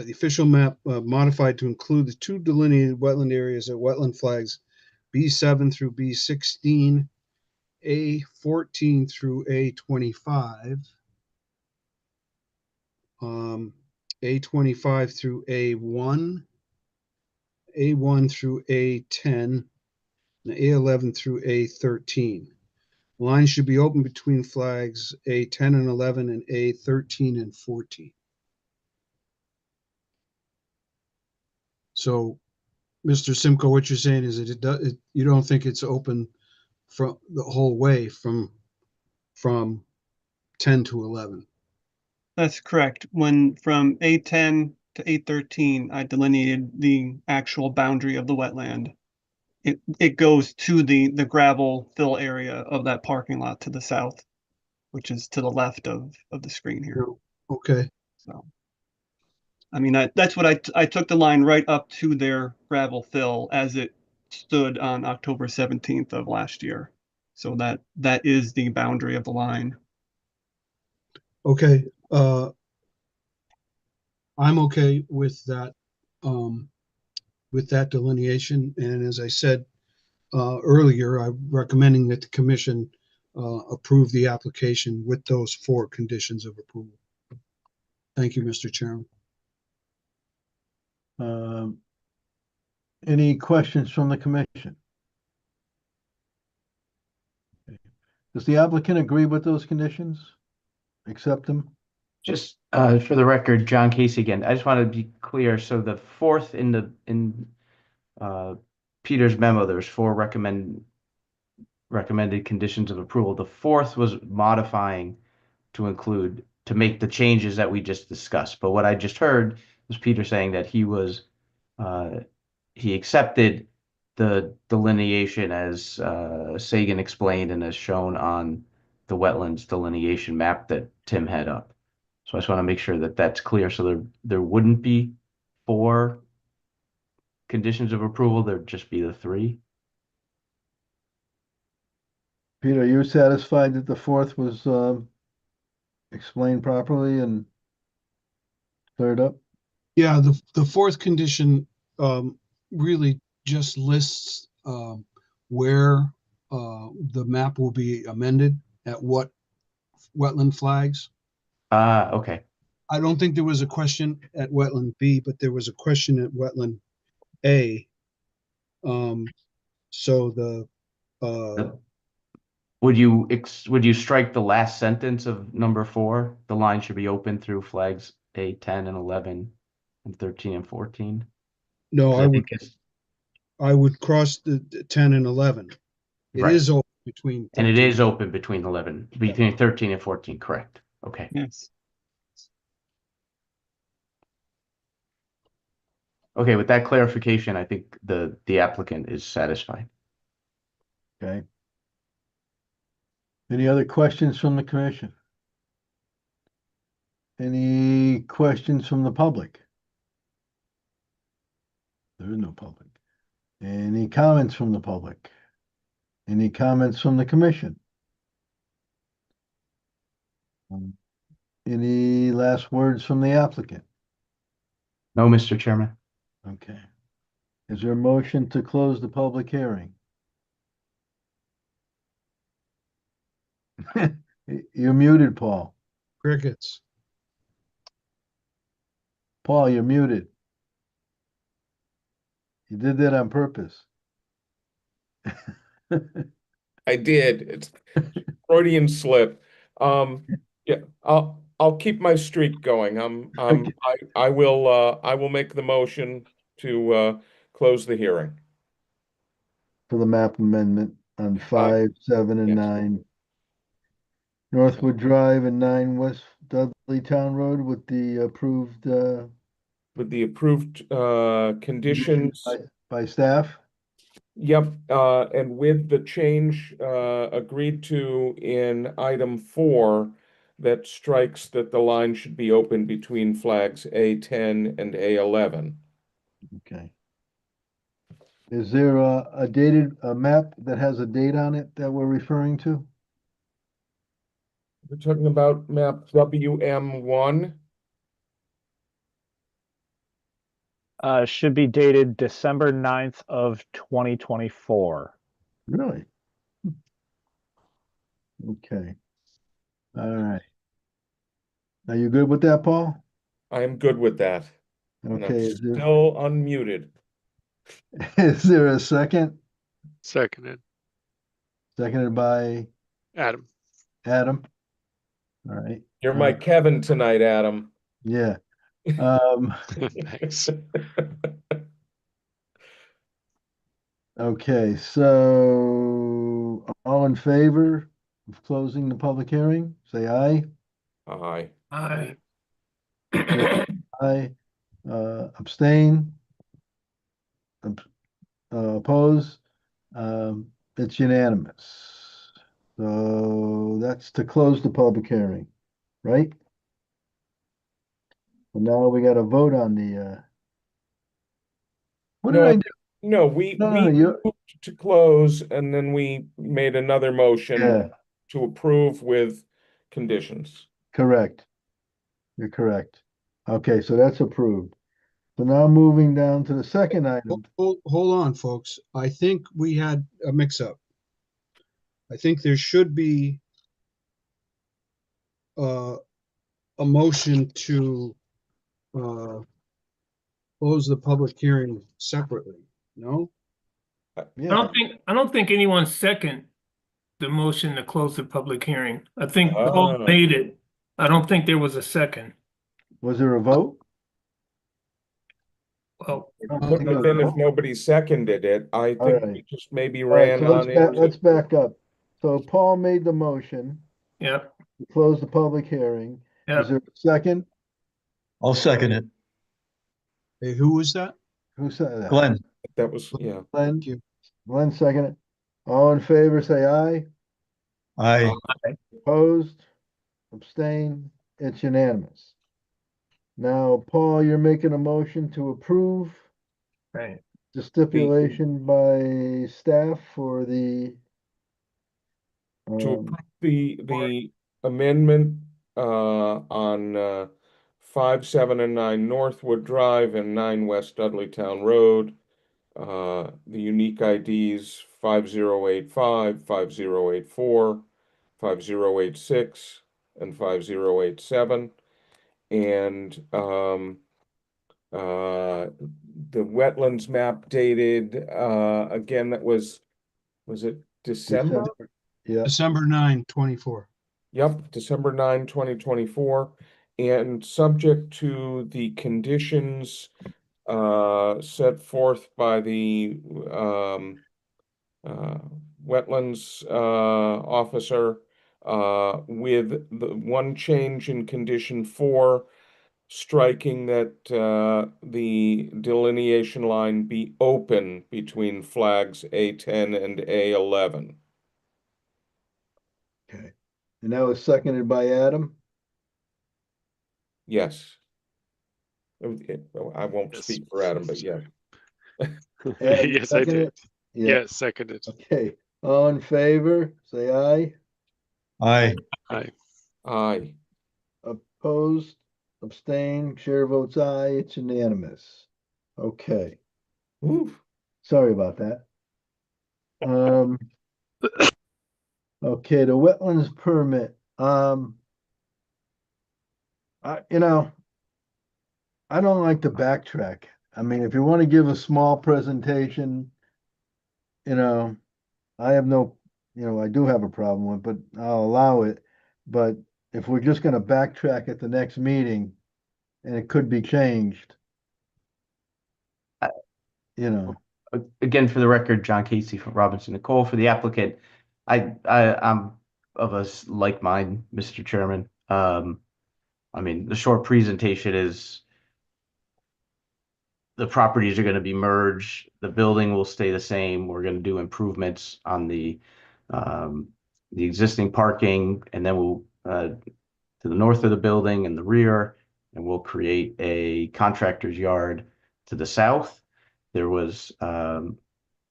official map modified to include the two delineated wetland areas at wetland flags B7 through B16, A14 through A25, A25 through A1, A1 through A10, and A11 through A13. Lines should be open between flags A10 and 11 and A13 and 14. So, Mr. Simcoe, what you're saying is that you don't think it's open from the whole way from 10 to 11. That's correct. When from A10 to A13, I delineated the actual boundary of the wetland. It goes to the gravel fill area of that parking lot to the south, which is to the left of the screen here. Okay. So, I mean, that's what I took the line right up to their gravel fill as it stood on October 17th of last year. So that is the boundary of the line. Okay. I'm okay with that delineation. And as I said earlier, I'm recommending that the commission approve the application with those 4 conditions of approval. Thank you, Mr. Chairman. Any questions from the commission? Does the applicant agree with those conditions? Accept them? Just for the record, John Casey again. I just want to be clear. So the fourth in Peter's memo, there's 4 recommended conditions of approval. The fourth was modifying to make the changes that we just discussed. But what I just heard was Peter saying that he accepted the delineation as Sagan explained and as shown on the wetlands delineation map that Tim had up. So I just want to make sure that that's clear. So there wouldn't be 4 conditions of approval. There'd just be the 3. Peter, are you satisfied that the fourth was explained properly and cleared up? Yeah, the fourth condition really just lists where the map will be amended at what wetland flags. Okay. I don't think there was a question at wetland B, but there was a question at wetland A. So the Would you strike the last sentence of number 4? The line should be open through flags A10 and 11 and 13 and 14. no, 'Cause I think it's I would cross the 10 and 11. It right. is open between And it 13. is open between 13 and 14, correct? Okay. Yes. Okay, with that clarification, I think the applicant is satisfied. Okay. Any other questions from the commission? Any questions from the public? There is no public. Any comments from the public? Any comments from the commission? Any last words from the applicant? No, Mr. Chairman. Okay. Is there a motion to close the public hearing? You're muted, Paul. Crickets. Paul, you're muted. You did that on purpose. I did. It's Freudian slip. Yeah, I'll keep my streak going. I will make the motion to close the hearing. For the map amendment on Aye. 5, 7, and Yes. 9. Northwood Drive and 9 West Dudley Town Road with the approved With the approved conditions. by staff. Yep, and with the change agreed to in item 4 that strikes that the line should be open between flags A10 and A11. Okay. Is there a dated, a map that has a date on it that we're referring to? We're talking about map WM1. Should be dated December 9th of 2024. Really? Okay. All right. Are you good with that, Paul? I am good with that. And I'm Okay, still unmuted. is there a second? Seconded. Seconded by Adam. Adam? All right. You're my Kevin tonight, Adam. Yeah. Um, Thanks. okay, so all in favor of closing the public hearing, say aye. Aye. Aye. Aye. Abstain. Oppose. It's unanimous. So that's to close the public hearing, right? And now we got to vote on the, what did No, I do? no, we No, you, moved to close and then we made another motion yeah, to approve with conditions. correct. You're correct. Okay, so that's approved. So now moving down to the second item. Hold on, folks. I think we had a mix-up. I think there should be a motion to close the public hearing separately, no? Yeah, I don't think anyone second the motion to close the public hearing. I think Paul Ah. made it. I don't think there was a second. was there a vote? Well, I don't think Couldn't there have was a been if vote. nobody seconded it. I All think right. we just maybe All right, ran so on into. let's back up. So Paul made the motion yeah, to close the public hearing. yeah. Is there a second? I'll second it. Hey, who was that? Who said that? Glenn, That was, yeah. Glenn, Thank you. Glenn seconded. All in favor, say aye. aye. Opposed? Abstain? It's unanimous. Now, Paul, you're making a motion to approve Right. the stipulation by staff for the To um, approve the amendment on 5, 7, and 9 Northwood Drive and 9 West Dudleytown Road. The unique IDs 5085, 5084, 5086, and 5087. And the wetlands map dated again, that was it December? Yeah, December 9, 24. Yep, December 9, 2024, and subject to the conditions set forth by the wetlands officer with the one change in condition 4, striking that the delineation line be open between flags A10 and A11. okay. And that was seconded by Adam. Yes. I won't Yes. speak for Adam, but yeah. Adam Yes, I seconded did. it? Yeah, Yes, seconded. okay. All in favor, say aye. Aye. Aye. Aye. Opposed, abstain, chair votes aye, it's unanimous. Okay, Oof. sorry about that. Okay, the wetlands permit, I don't like to backtrack. I mean, if you want to give a small presentation, I have no I do have a problem with, but I'll allow it. But if we're just gonna backtrack at the next meeting and it could be changed, I- you know, Again, for the record, John Casey from Robinson and Cole for the applicant. I'm of like mind, Mr. Chairman. I mean, the short presentation is the properties are going to be merged. The building will stay the same. We're going to do improvements on um, the existing parking, and then we'll to the north of the building and the rear, and we'll create a contractor's yard to the south. There was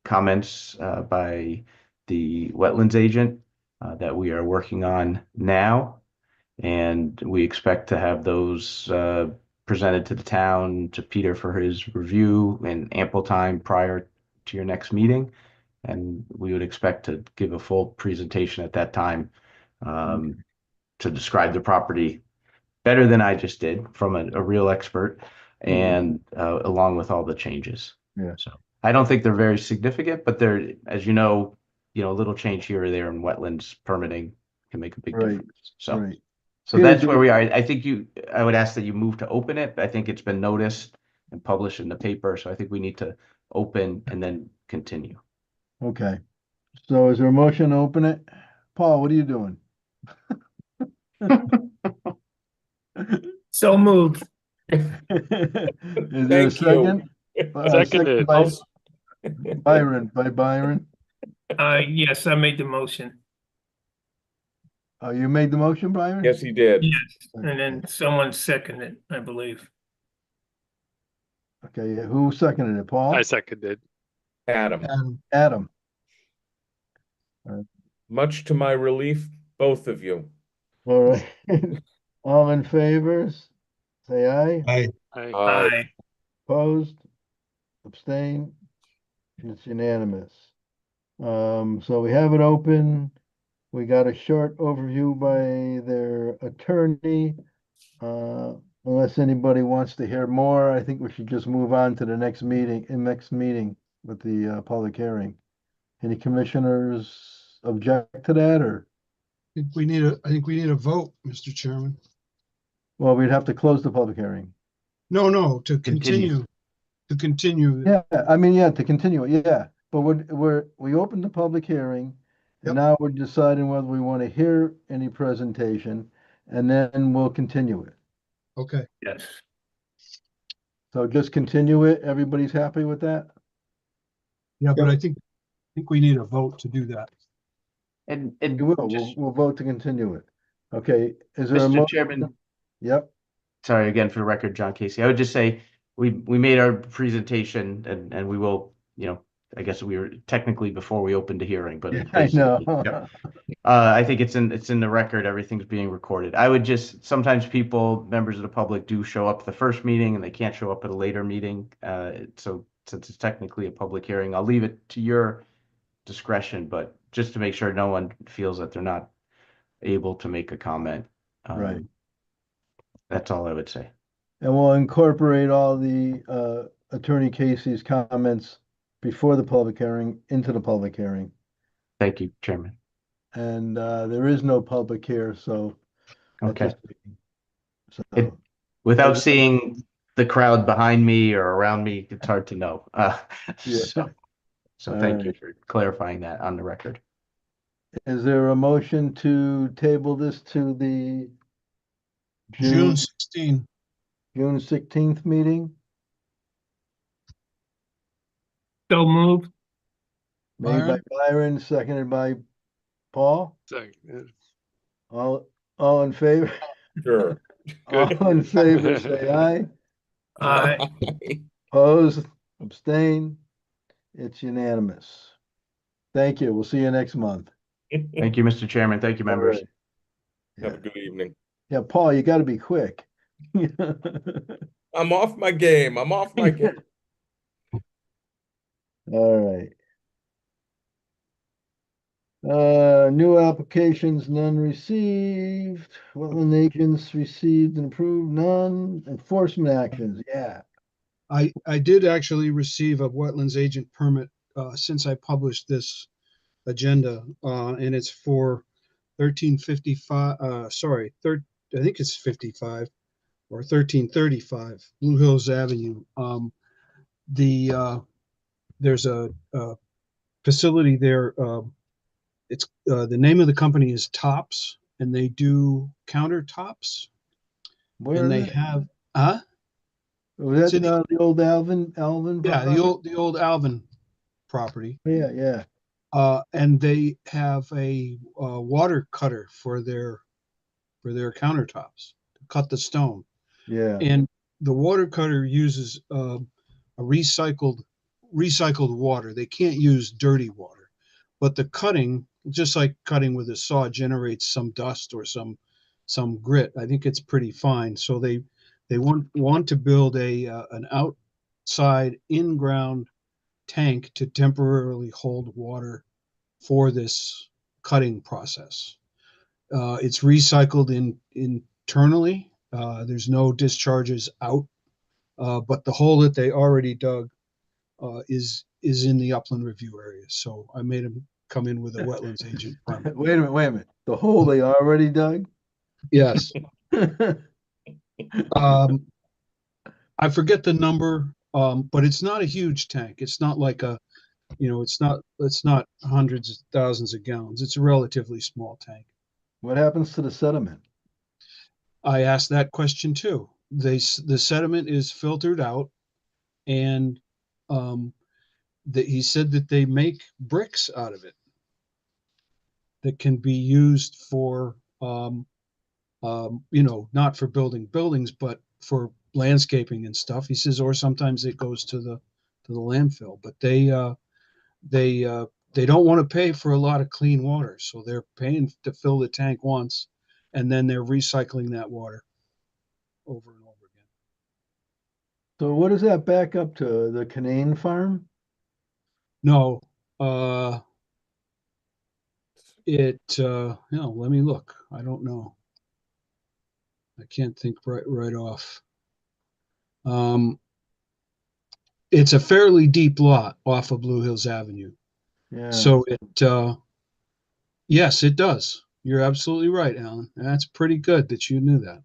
comments by the wetlands agent that we are working on now, and we expect to have those presented to the town, to Peter for his review in ample time prior to your next meeting. And we would expect to give a full presentation at that time to describe the property better than I just did from a real expert, and along with all the changes. Yeah. So I don't think they're very significant, but they're, as a little change here or there in wetlands permitting can make a big Right, difference. So. right. So Peter, that's where we are. I would ask that you move to open it. I think it's been noticed and published in the paper, so I think we need to open and then continue. Okay. So is there a motion to open it? Paul, what are you doing? So moved. Is there a Thank you. second? Seconded. By Byron. Yes, I made the motion. Oh, you made the motion, Byron? Yes, he did. Yes, and then someone seconded, I believe. Okay, who seconded it? Paul? I seconded. Adam, Adam. much to my relief, both of you. All right. All in favors? Say aye. Aye. Aye. Opposed? Abstain? It's unanimous. So we have it open. We got a short overview by their attorney. Unless anybody wants to hear more, I think we should just move on to the next meeting with the public hearing. Any commissioners object to that, or? I think we need a vote, Mr. Chairman. Well, we'd have to close the public hearing. No, to Continue. continue. Yeah, I mean, yeah, to continue it, yeah. But we opened the public hearing, Yep. and now we're deciding whether we want to hear any presentation, and then we'll continue it. Okay, Yes. So just continue it. Everybody's happy with that? yeah, but I think we need a vote to do that. And We will. just, We'll vote to continue it. Okay, is there a Mr. motion? Chairman, Yep, sorry again for the record, John Casey. I would just say we made our presentation and we will, I guess we were technically before we opened the hearing, but yeah, I know. Yep. I think it's in the record. Everything's being recorded. I would just, sometimes members of the public do show up at the first meeting and they can't show up at a later meeting. So since it's technically a public hearing, I'll leave it to your discretion, but just to make sure no one feels that they're not able to make a comment. Right. That's all I would say. And we'll incorporate all the Attorney Casey's comments before the public hearing into the public hearing. Thank you, Chairman. And there is no public here, so. at Okay. this meeting. It- So, Without Is- seeing the crowd behind me or around me, it's hard to know. Yeah. So thank you Alright. for clarifying that on the record. is there a motion to table this to the June 16. June 16th meeting? So moved. Made by Byron? Byron, seconded by Paul. Seconded. All in favor? Sure. Good. All in favor, say aye. Aye. Opposed, abstain. It's unanimous. Thank you. We'll see you next month. Thank you, Mr. Chairman. Thank you, members. Alright. Have a good evening. Yeah, Paul, you gotta be quick. I'm off my game. I'm off my game. All right. New applications, none received. Wetland agents received and approved, none. Enforcement actions, yeah. I did actually receive a wetlands agent permit since I published this agenda, and it's for 1355, I think it's 55 or 1335 Blue Hills Avenue. There's a facility there. It's the name of the company is Tops, and they do countertops, Where and they is it? have Was it's in that the old Alvin yeah, property? the old Alvin property. Yeah, yeah, And they have a water cutter for their countertops to cut the stone. yeah. And the water cutter uses a recycled water. They can't use dirty water, but the cutting, just like cutting with a saw, generates some dust or some grit. I think it's pretty fine. So they want to build an outside in-ground tank to temporarily hold water for this cutting process. It's recycled internally. There's no discharges out, but the hole that they already dug is in the upland review area. So I made him come in with a wetlands agent permit. Wait a minute, wait a minute. The hole they already dug? Yes. I forget the number, but it's not a huge tank. It's not like it's not hundreds of thousands of gallons. It's a relatively small tank. What happens to the sediment? I asked that question too. The sediment is filtered out, and that he said that they make bricks out of it that can be used for not for building buildings, but for landscaping and stuff. He says, or sometimes it goes to the landfill. But they don't want to pay for a lot of clean water, so they're paying to fill the tank once, and then they're recycling that water over and over again. So what does that back up to? The Canaan farm? No, let me look. I don't know. I can't think right off. It's a fairly deep lot off of Blue Hills Avenue. Yeah. So yes, it does. You're absolutely right, Alan. That's pretty good that you knew that.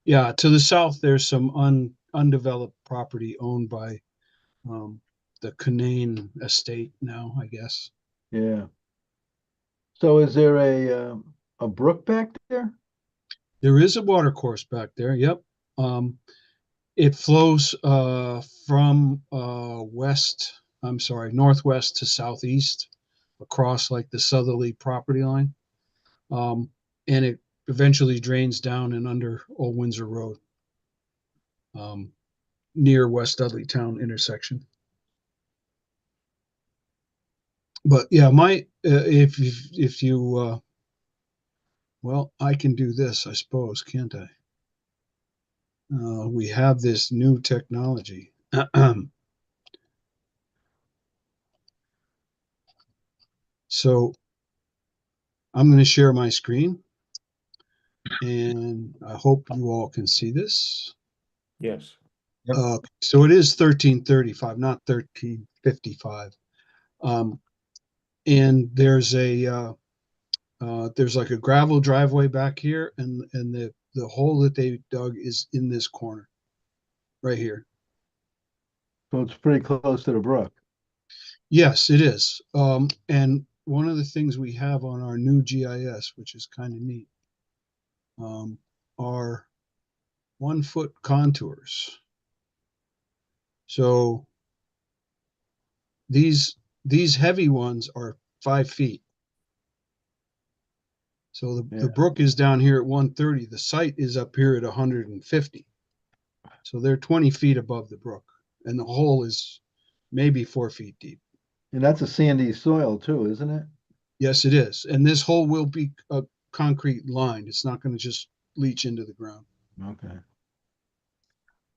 Yeah, to the south, there's some undeveloped property owned by the Canaan estate now, I guess. Yeah. So is there a brook back there? There is a water course back there. Yep. It flows from northwest to southeast across like the southerly property line. And it eventually drains down and under Old Windsor Road, near West Dudley Town intersection. But yeah, if you well, I can do this, I suppose, can't I? We have this new technology. So I'm going to share my screen, and I hope you all can see this. Yes. So it is 1335, not 1355. And there's like a gravel driveway back here, and the hole that they dug is in this corner, right here. So it's pretty close to the brook. Yes, it is. And one of the things we have on our new GIS, which is kind of neat, are 1 foot contours. So these heavy ones are 5 feet. So the brook is down here at 130. The site is up here at 150. So they're 20 feet above the brook, and the hole is maybe 4 feet deep. And that's a sandy soil too, isn't it? Yes, it is. And this hole will be a concrete lined. It's not going to just leach into the ground. Okay.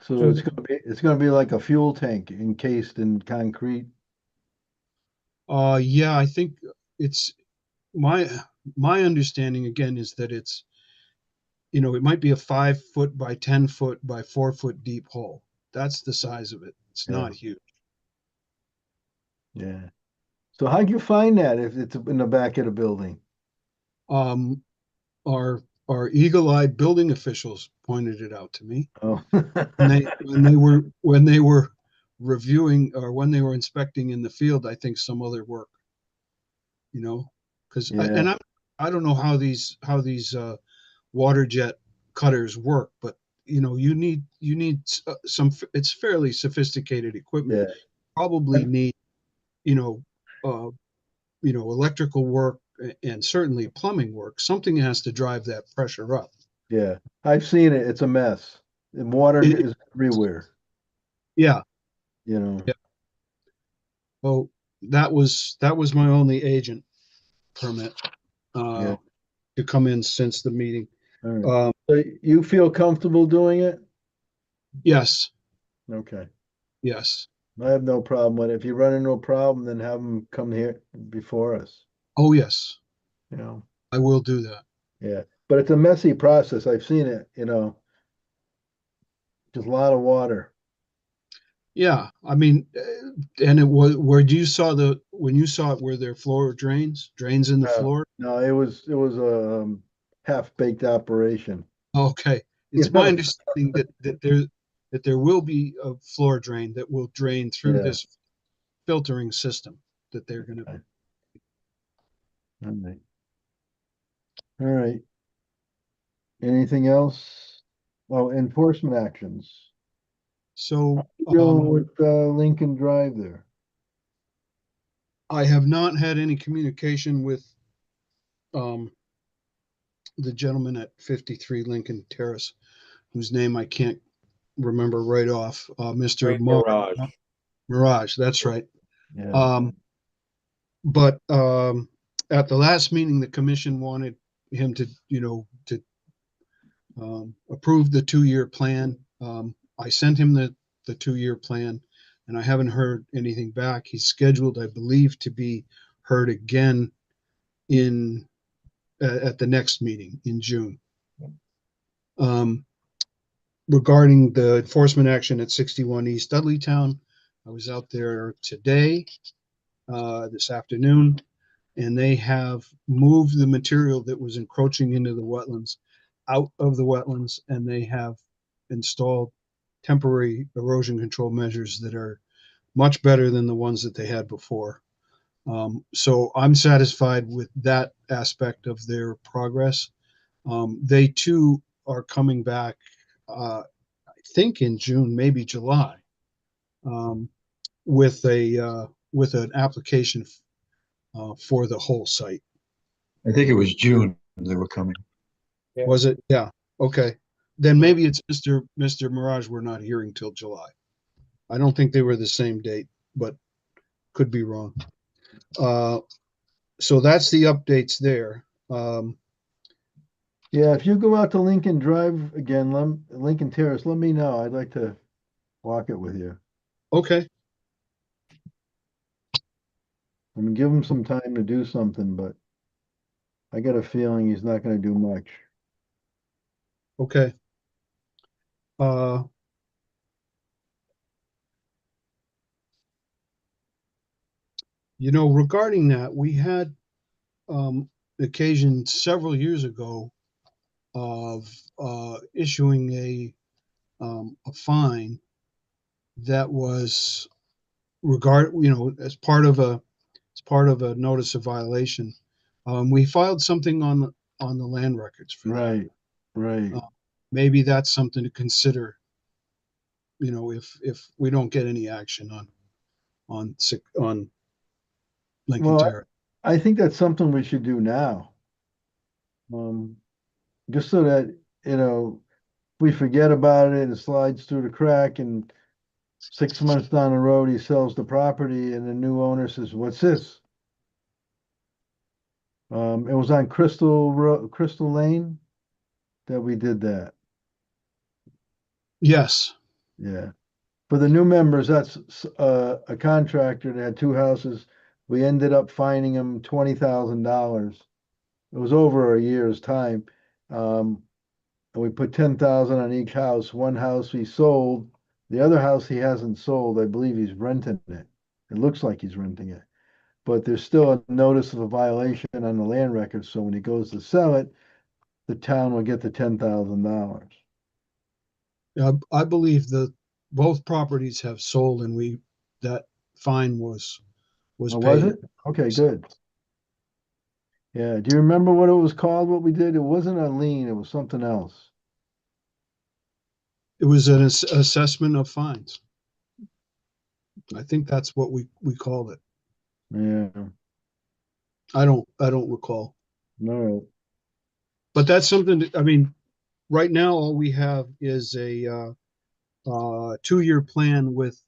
So it's gonna be like a fuel tank encased in concrete. Yeah, I think it's my understanding again is that it's, it might be a 5 foot by 10 foot by 4 foot deep hole. That's the size of it. It's not huge. Yeah. So how'd you find that if it's in the back of the building? Um, our eagle-eyed building officials pointed it out to me. Oh. When they were reviewing or when they were inspecting in the field, I think some other work, you know, because Yeah, I don't know how these water jet cutters work, but you need some. It's fairly sophisticated equipment. yeah, Probably need you know uh, electrical work and certainly plumbing work. Something has to drive that pressure up. yeah. I've seen it. It's a mess. And water It, is everywhere, yeah. you know. Yeah. Oh, that was my only agent permit Yeah. to come in since the meeting. All right. Um, So you feel comfortable doing it? yes, Okay. yes. I have no problem with it. If you run into a problem, then have them come here before us, Oh, yes. you know. I will do that. Yeah. But it's a messy process. I've seen it, just a lot of water. Yeah, I mean, and it was where you saw when you saw it, were there floor drains in the No, floor? no, it was a half-baked operation. Okay, You it's my know? understanding that there will be a floor drain that will drain through Yeah. this filtering system that they're going to. Okay. All right. All right. Anything else? Oh, enforcement actions. So Dealing with Lincoln Drive there. I have not had any communication with um, the gentleman at 53 Lincoln Terrace, whose name I can't remember right off. Mr. Great Mirage. Mirage, that's right. Yeah. Um, but at the last meeting, the commission wanted him to, approve the 2-year plan. I sent him the 2-year plan, and I haven't heard anything back. He's scheduled, I believe, to be heard again in at the next meeting in June. Um, Regarding the enforcement action at 61 East Dudleytown, I was out there today, this afternoon, and they have moved the material that was encroaching into the wetlands out of the wetlands, and they have installed temporary erosion control measures that are much better than the ones that they had before. So I'm satisfied with that aspect of their progress. They too are coming back, I think in June, maybe July, um, with with an application for the whole site. I think it was June they were coming. Yeah. Was it? Yeah. Okay. Then maybe it's Mr. Mirage we're not hearing till July. I don't think they were the same date, but could be wrong. So that's the updates there. Yeah, if you go out to Lincoln Drive again, Lincoln Terrace, let me know. I'd like to walk it with you. Okay. I mean, give him some time to do something, but I got a feeling he's not going to do much. Okay. Uh, regarding that, we had occasion several years ago of issuing a fine that was as part of a notice of violation. We filed something on the land records for that. Right, right. Maybe that's something to consider. If we don't get any action on Lincoln Well, Terrace. I think that's something we should do now. Um, just so that, we forget about it and it slides through the crack and 6 months down the road, he sells the property and the new owner says, what's this? It was on Crystal Lane that we did that. Yes. Yeah. For the new members, that's a contractor that had 2 houses. We ended up fining him $20,000. It was over a year's time. And we put 10,000 on each house. One house he sold. The other house he hasn't sold. I believe he's renting it. It looks like he's renting it. but there's still a notice of a violation on the land record, so when he goes to sell it, the town will get the $10,000. I believe that both properties have sold and that fine was Oh, was paid. it? Okay, good. Yeah, do you remember what it was called, what we did? It wasn't a lien, it was something else. It was an assessment of fines. I think that's what we called it. Yeah, I don't recall. no, But that's something I mean, right now all we have is a 2-year plan with,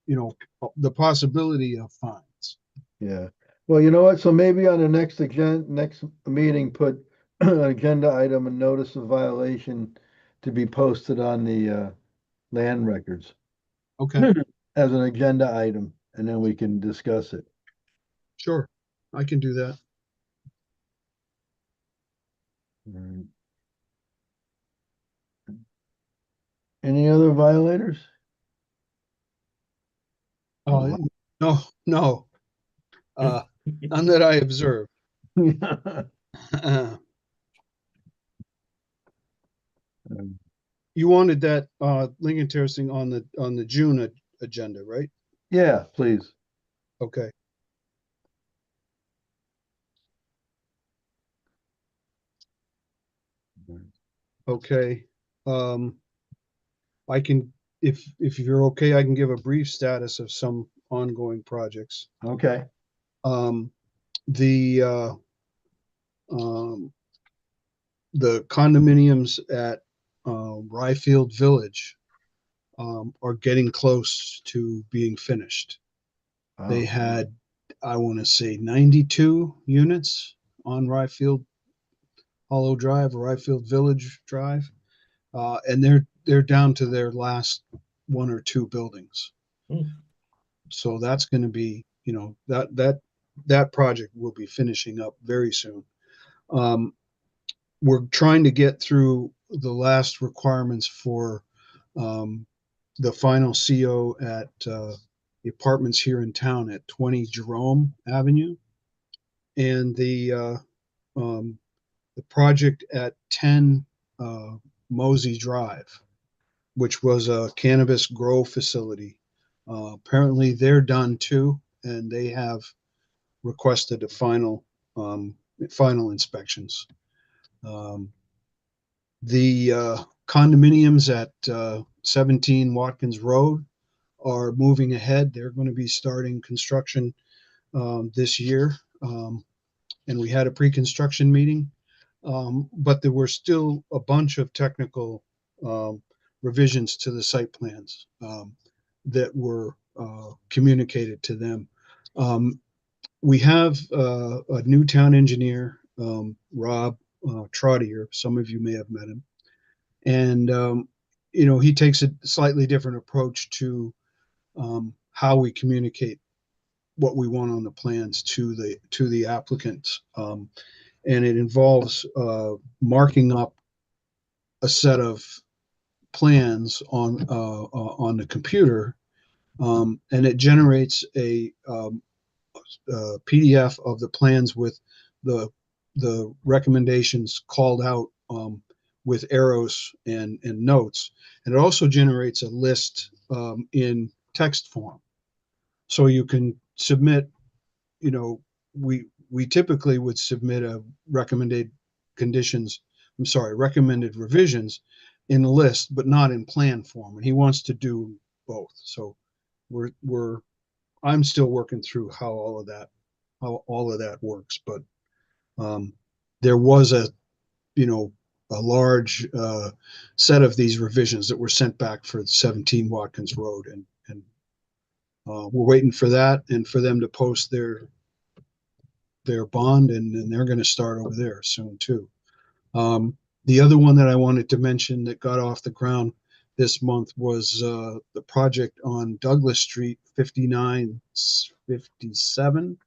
you know, the possibility of fines. yeah. Well, you know what? So maybe on the next meeting, put an agenda item and notice of violation to be posted on the land records Okay, as an agenda item, and then we can discuss it. sure. I can do that. Right. Any other violators? Uh, no, no. None that I observed. You wanted that Lincoln Terrace thing on the June agenda, right? Yeah, please. Okay. Okay. Um, I can, if you're okay, I can give a brief status of some ongoing projects. Okay. Um, the um, the condominiums at Ryfield Village are getting close to being finished. They Wow. had, I want to say, 92 units on Ryfield Hollow Drive or Ryfield Village Drive, and they're down to their last 1 or 2 buildings. So that's going to be, you know, that project will be finishing up very soon. We're trying to get through the last requirements for um, the final CO at the apartments here in town at 20 Jerome Avenue, and um, the project at 10 Mosey Drive, which was a cannabis grow facility. Apparently, they're done too, and they have requested a final inspections. Um, the condominiums at 17 Watkins Road are moving ahead. They're going to be starting construction this year. And we had a pre-construction meeting, but there were still a bunch of technical revisions to the site plans that were communicated to them. We have a new town engineer, Rob Trottier. Some of you may have met him, and you know, he takes a slightly different approach to how we communicate what we want on the plans to the applicants, and it involves marking up a set of plans on the computer, and it generates a PDF of the plans with the recommendations called out with arrows and notes, and it also generates a list in text form, so you can submit. You know, we typically would submit a recommended conditions. I'm sorry, recommended revisions in a list, but not in plan form. And he wants to do both. So we're I'm still working through how all of that works. But there was a, you know, a large set of these revisions that were sent back for 17 Watkins Road, and we're waiting for that and for them to post their bond, and they're going to start over there soon too. The other one that I wanted to mention that got off the ground this month was the project on Douglas Street, 59, 57,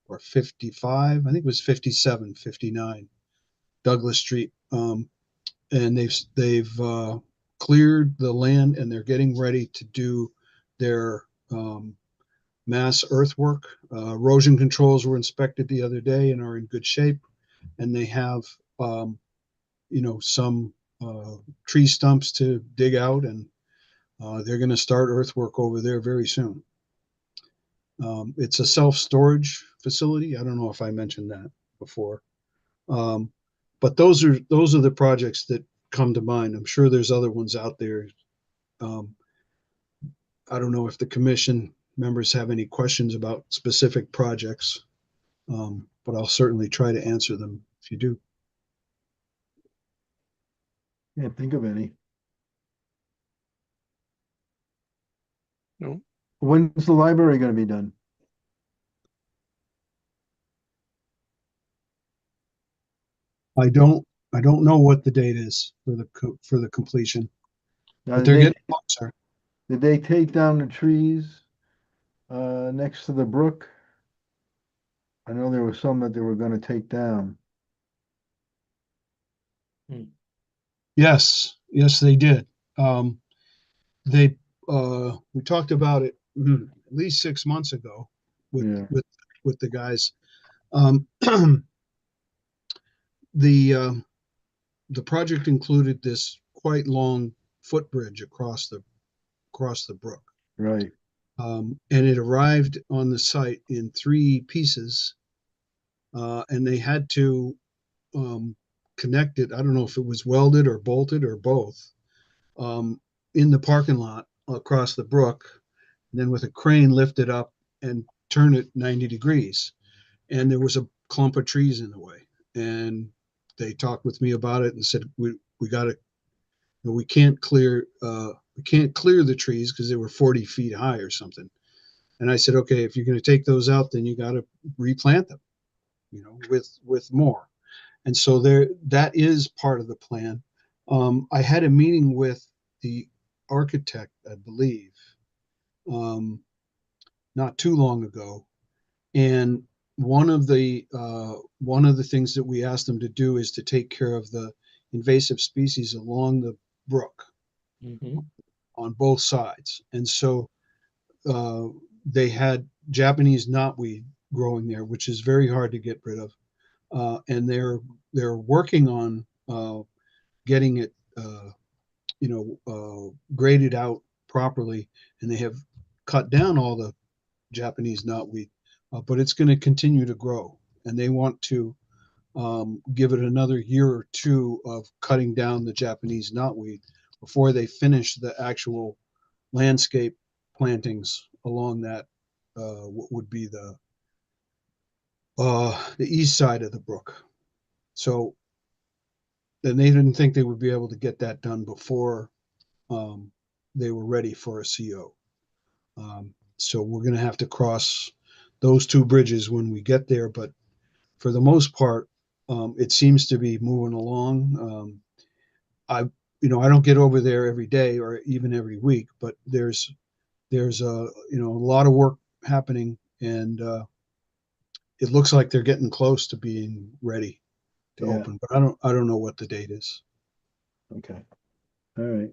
or 55. I think it was 57, 59 Douglas Street. And they've cleared the land, and they're getting ready to do their mass earthwork. Erosion controls were inspected the other day and are in good shape. And they have, some tree stumps to dig out, and they're going to start earthwork over there very soon. It's a self-storage facility. I don't know if I mentioned that before. But those are the projects that come to mind. I'm sure there's other ones out there. I don't know if the commission members have any questions about specific projects, but I'll certainly try to answer them if you do. Can't think of any. No. When's the library gonna be done? I don't know what the date is for the completion, Now, but they're getting closer. did they take down the trees next to the brook? I know there was some that they were gonna take down. Yes, they did. They we talked about it at least 6 months ago with Yeah. with the guys. The project included this quite long footbridge across the brook. Right. And it arrived on the site in 3 pieces, and they had to connect it. I don't know if it was welded or bolted or both, in the parking lot across the brook, and then with a crane lift it up and turn it 90 degrees. And there was a clump of trees in the way. And they talked with me about it and said, we got to, we can't clear the trees because they were 40 feet high or something. And I said, okay, if you're going to take those out, then you got to replant them, with more. And so that is part of the plan. I had a meeting with the architect, I believe, not too long ago, and one of the things that we asked them to do is to take care of the invasive species along the brook on both sides. And so they had Japanese knotweed growing there, which is very hard to get rid of, and they're working on getting it graded out properly, and they have cut down all the Japanese knotweed, but it's going to continue to grow, and they want to give it another year or two of cutting down the Japanese knotweed before they finish the actual landscape plantings along that what would be the east side of the brook. So then they didn't think they would be able to get that done before they were ready for a CO. So we're going to have to cross those 2 bridges when we get there. But for the most part, it seems to be moving along. I don't get over there every day or even every week, but there's a lot of work happening, and it looks like they're getting close to being ready to open. But I don't know what the date is. Okay. All right.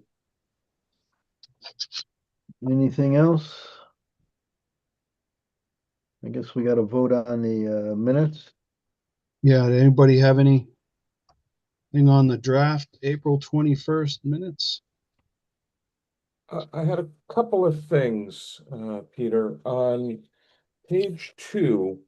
Anything else? I guess we got to vote on the minutes. Yeah. Did anybody have anything on the draft April 21st minutes? I had a couple of things, Peter, on page 2.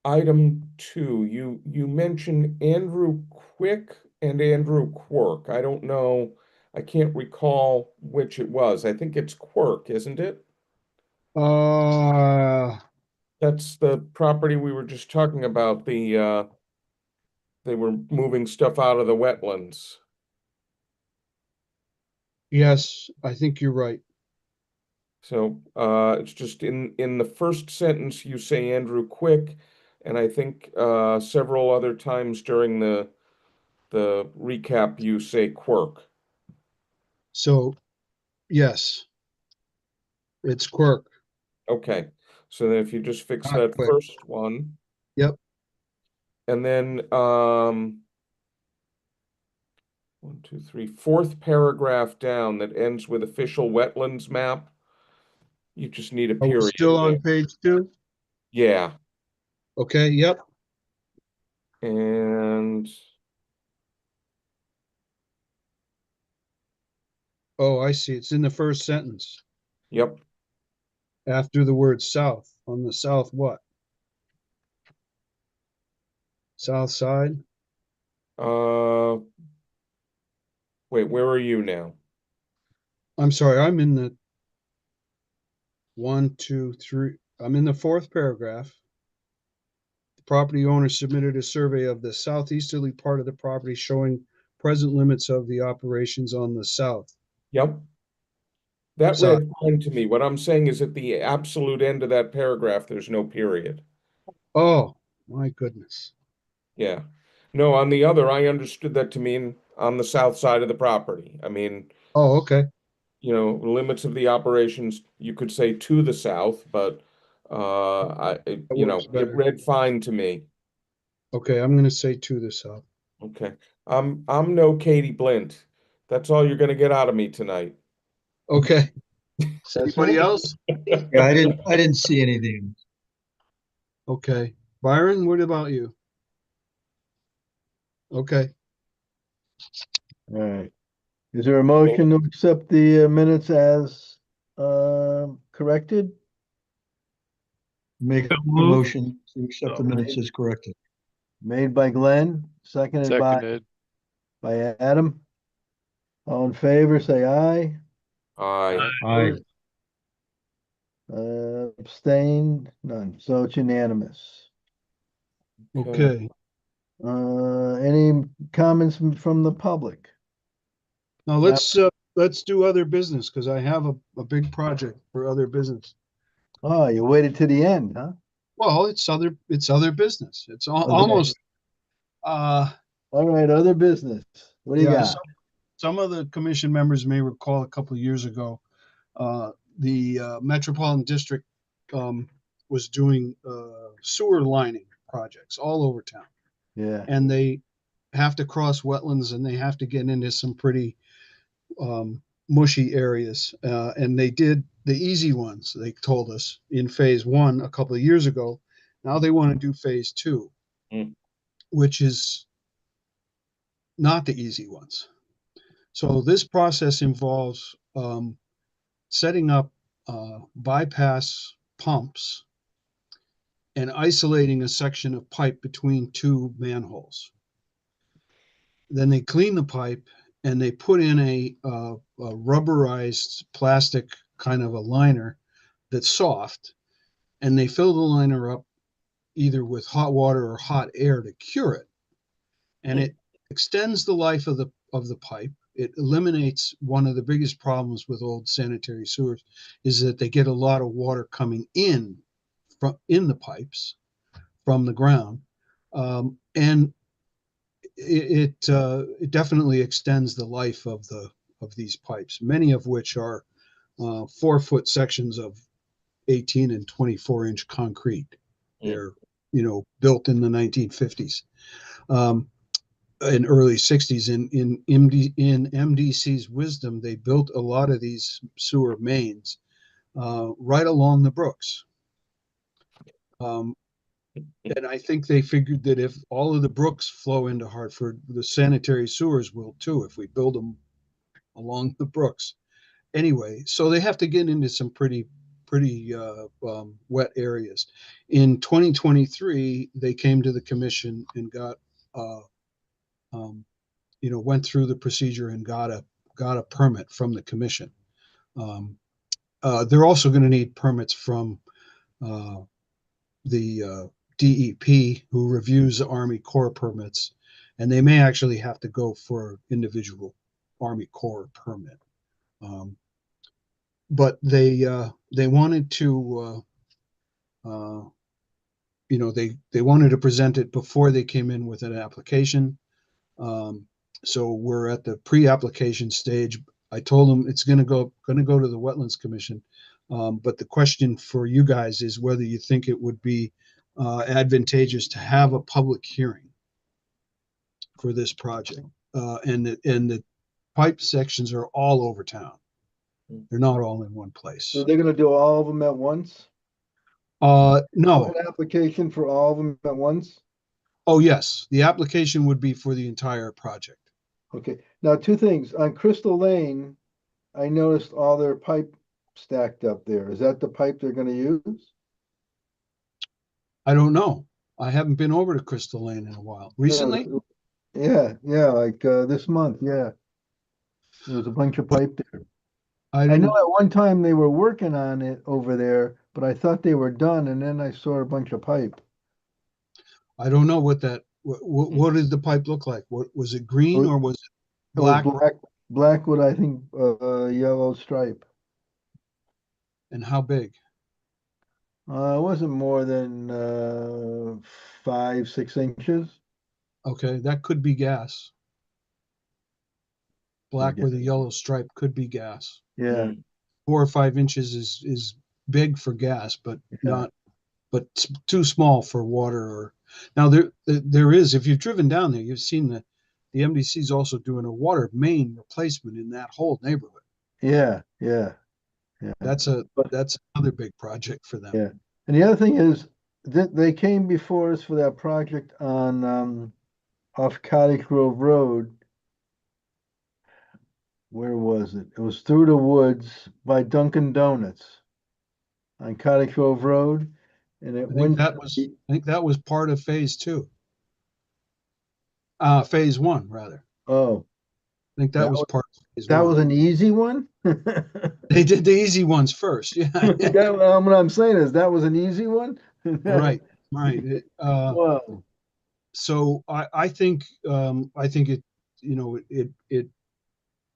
Item 2, you mentioned Andrew Quick and Andrew Quirk. I don't know, I can't recall which it was. I think it's Quirk, isn't it? That's the property we were just talking about. They were moving stuff out of the wetlands. Yes, I think you're right. So it's just in the first sentence you say Andrew Quick, and I think several other times during the recap you say Quirk. So, yes, it's Quirk. Okay, so then if you just fix Not that Quick. first one. Yep. And then 1, 2, 3, fourth paragraph down that ends with official wetlands map. You just need a Are we period still on there. page 2? Yeah, Okay, yep. and Oh, I see. It's in the first sentence yep. after the word south. On the south what? South side? Uh, wait, where are you now? I'm sorry, I'm in the 1, 2, 3. I'm in the fourth paragraph. The property owner submitted a survey of the southeasterly part of the property showing present limits of the operations on the south. Yep. That South. read fine to me. What I'm saying is at the absolute end of that paragraph, there's no period. Oh, my goodness. Yeah. No, on the other, I understood that to mean on the south side of the property. I mean, Oh, okay. limits of the operations, you could say to the south, but That works it better. read fine to me. Okay, I'm gonna say to the south. Okay. I'm no Katie Blint. That's all you're gonna get out of me tonight. Okay. That's Anybody me. else? Yeah, I didn't see anything. Okay. Byron, what about you? Okay. All right. Is there a motion to accept the minutes as corrected? Make So a moved. motion to accept the minutes as corrected. Made by Glenn, seconded Seconded. by Adam. All in favor, say aye. Aye. Aye. Abstained, none. So it's unanimous. Okay. Any comments from the public? Now let's do other business because I have a big project for other business. Oh, you waited to the end, huh? Well, it's other business. It's Okay. almost All right, other business. What do you yeah, got? some of the commission members may recall a couple of years ago, the Metropolitan District was doing sewer lining projects all over town. Yeah, And they have to cross wetlands and they have to get into some pretty mushy areas. And they did the easy ones, they told us, in phase 1 a couple of years ago. Now they want to do phase 2, Mm. which is not the easy ones. So this process involves setting up bypass pumps and isolating a section of pipe between 2 manholes. Then they clean the pipe and they put in a rubberized plastic kind of a liner that's soft, and they fill the liner up either with hot water or hot air to cure it. And it extends the life of the pipe. It eliminates one of the biggest problems with old sanitary sewers is that they get a lot of water coming in the pipes from the ground, and it definitely extends the life of these pipes, many of which are 4-foot sections of 18 and 24-inch concrete. They're built in the 1950s. In early 60s in MDC's wisdom, they built a lot of these sewer mains right along the brooks. And I think they figured that if all of the brooks flow into Hartford, the sanitary sewers will too, if we build them along the brooks. Anyway, so they have to get into some pretty wet areas. In 2023, they came to the commission and got went through the procedure and got a permit from the commission. They're also going to need permits from the DEP, who reviews the Army Corps permits, and they may actually have to go for individual Army Corps permit. But they wanted to, they wanted to present it before they came in with an application. So we're at the pre-application stage. I told them it's going to go to the Wetlands Commission. But the question for you guys is whether you think it would be advantageous to have a public hearing for this project. And the pipe sections are all over town. They're not all in one place. So they're gonna do all of them at once? No. An application for all of them at once? Oh, yes. The application would be for the entire project. Okay, now two things. On Crystal Lane, I noticed all their pipe stacked up there. Is that the pipe they're gonna use? I don't know. I haven't been over to Crystal Lane in a while. Recently? Yeah, like this month, yeah. There was a bunch of pipe there. I I know didn't, at one time they were working on it over there, but I thought they were done, and then I saw a bunch of pipe. I don't know what did the pipe look like? What was it, green or was it It was black? black with, I think, yellow stripe. And how big? It wasn't more than 5, 6 inches. Okay, that could be gas. Black with a yellow stripe could be gas. Yeah, 4 or 5 inches is big for gas, but yeah, too small for water. Or now there is, if you've driven down there, you've seen the MDC is also doing a water main replacement in that whole neighborhood. yeah. That's another big project for them. Yeah, and the other thing is that they came before us for that project on off Cottage Grove Road. Where was it? It was through the woods by Dunkin' Donuts on Cottage Grove Road, and it went. I think that was part of phase 2. Phase 1 rather. Oh, I think that was part of phase that 1. was an easy one. They did the easy ones first. Yeah. What I'm saying is that was an easy one. Right. Wow. So I think it,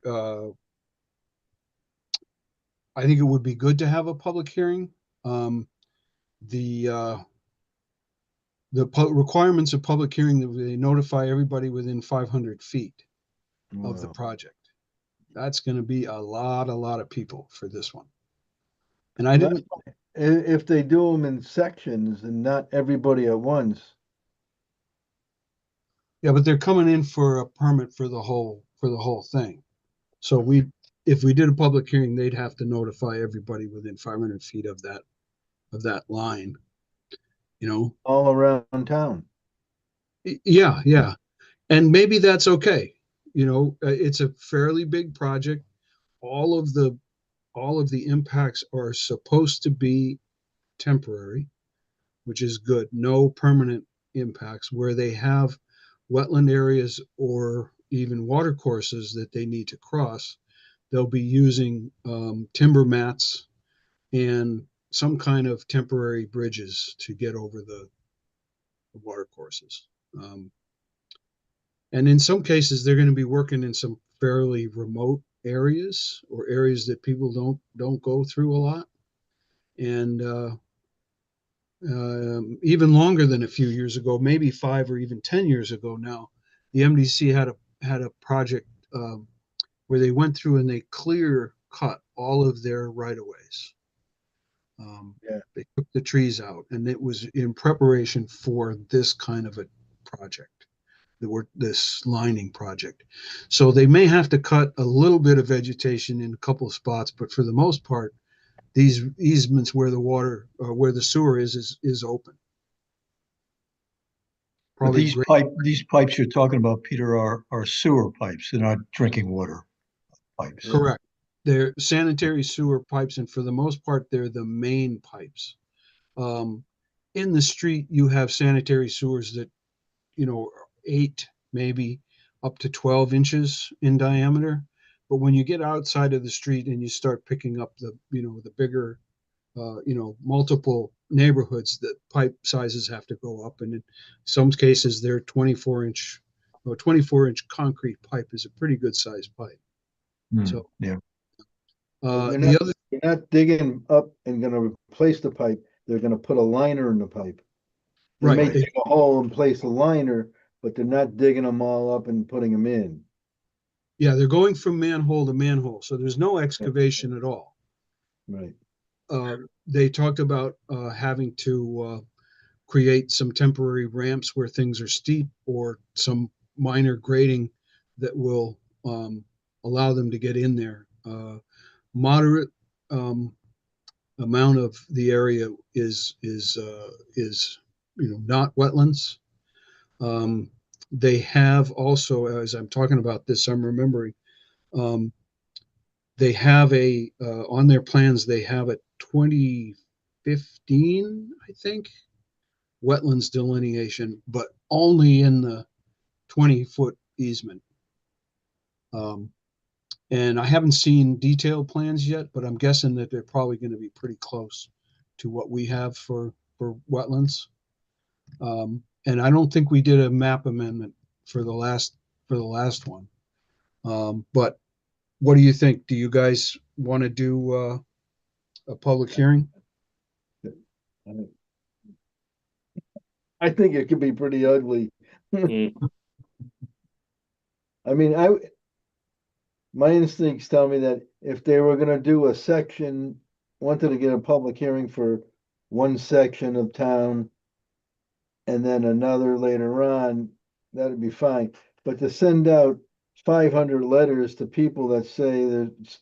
uh, I think it would be good to have a public hearing. The requirements of public hearing, that they notify everybody within 500 feet of the Wow. project. That's going to be a lot of people for this one. And If they do them in sections and not everybody at once. yeah, but they're coming in for a permit for the whole thing. So if we did a public hearing, they'd have to notify everybody within 500 feet of that line, All around town. Yeah. And maybe that's okay. It's a fairly big project. All of the impacts are supposed to be temporary, which is good. No permanent impacts. Where they have wetland areas or even water courses that they need to cross, they'll be using timber mats and some kind of temporary bridges to get over the water courses. And in some cases, they're going to be working in some fairly remote areas or areas that people don't go through a lot. And even longer than a few years ago, maybe 5 or even 10 years ago now, the MDC had a project where they went through and they clear cut all of their right of ways. They took the trees out, and it was in preparation for this kind of a project, this lining project. So they may have to cut a little bit of vegetation in a couple of spots, but for the most part, these easements where the water, where the sewer is open. But these pipes you're talking about, Peter, are sewer pipes. They're not drinking water pipes. Correct. They're sanitary sewer pipes, and for the most part, they're the main pipes. In the street, you have sanitary sewers that, 8, maybe up to 12 inches in diameter. But when you get outside of the street and you start picking up the bigger, multiple neighborhoods, the pipe sizes have to go up. And in some cases, they're 24-inch, 24-inch concrete pipe is a pretty good sized pipe. So, yeah. They're not digging up and gonna replace the pipe. They're gonna put a liner in the pipe. They may dig a hole and place a liner, but they're not digging them all up and putting them in. Yeah, they're going from manhole to manhole, so there's no excavation at all. Right. They talked about having to create some temporary ramps where things are steep, or some minor grading that will allow them to get in there. moderate amount of the area is not wetlands. They have also, as I'm talking about this, I'm remembering, they have on their plans, they have a 2015, I think, wetlands delineation, but only in the 20-foot easement. And I haven't seen detailed plans yet, but I'm guessing that they're probably going to be pretty close to what we have for wetlands. And I don't think we did a map amendment for the last one. But what do you think? Do you guys want to do a public hearing? I think it could be pretty ugly. Mm. I mean, my instincts tell me that if they were gonna do a section, wanted to get a public hearing for one section of town and then another later on, that'd be fine. But to send out 500 letters to people that say that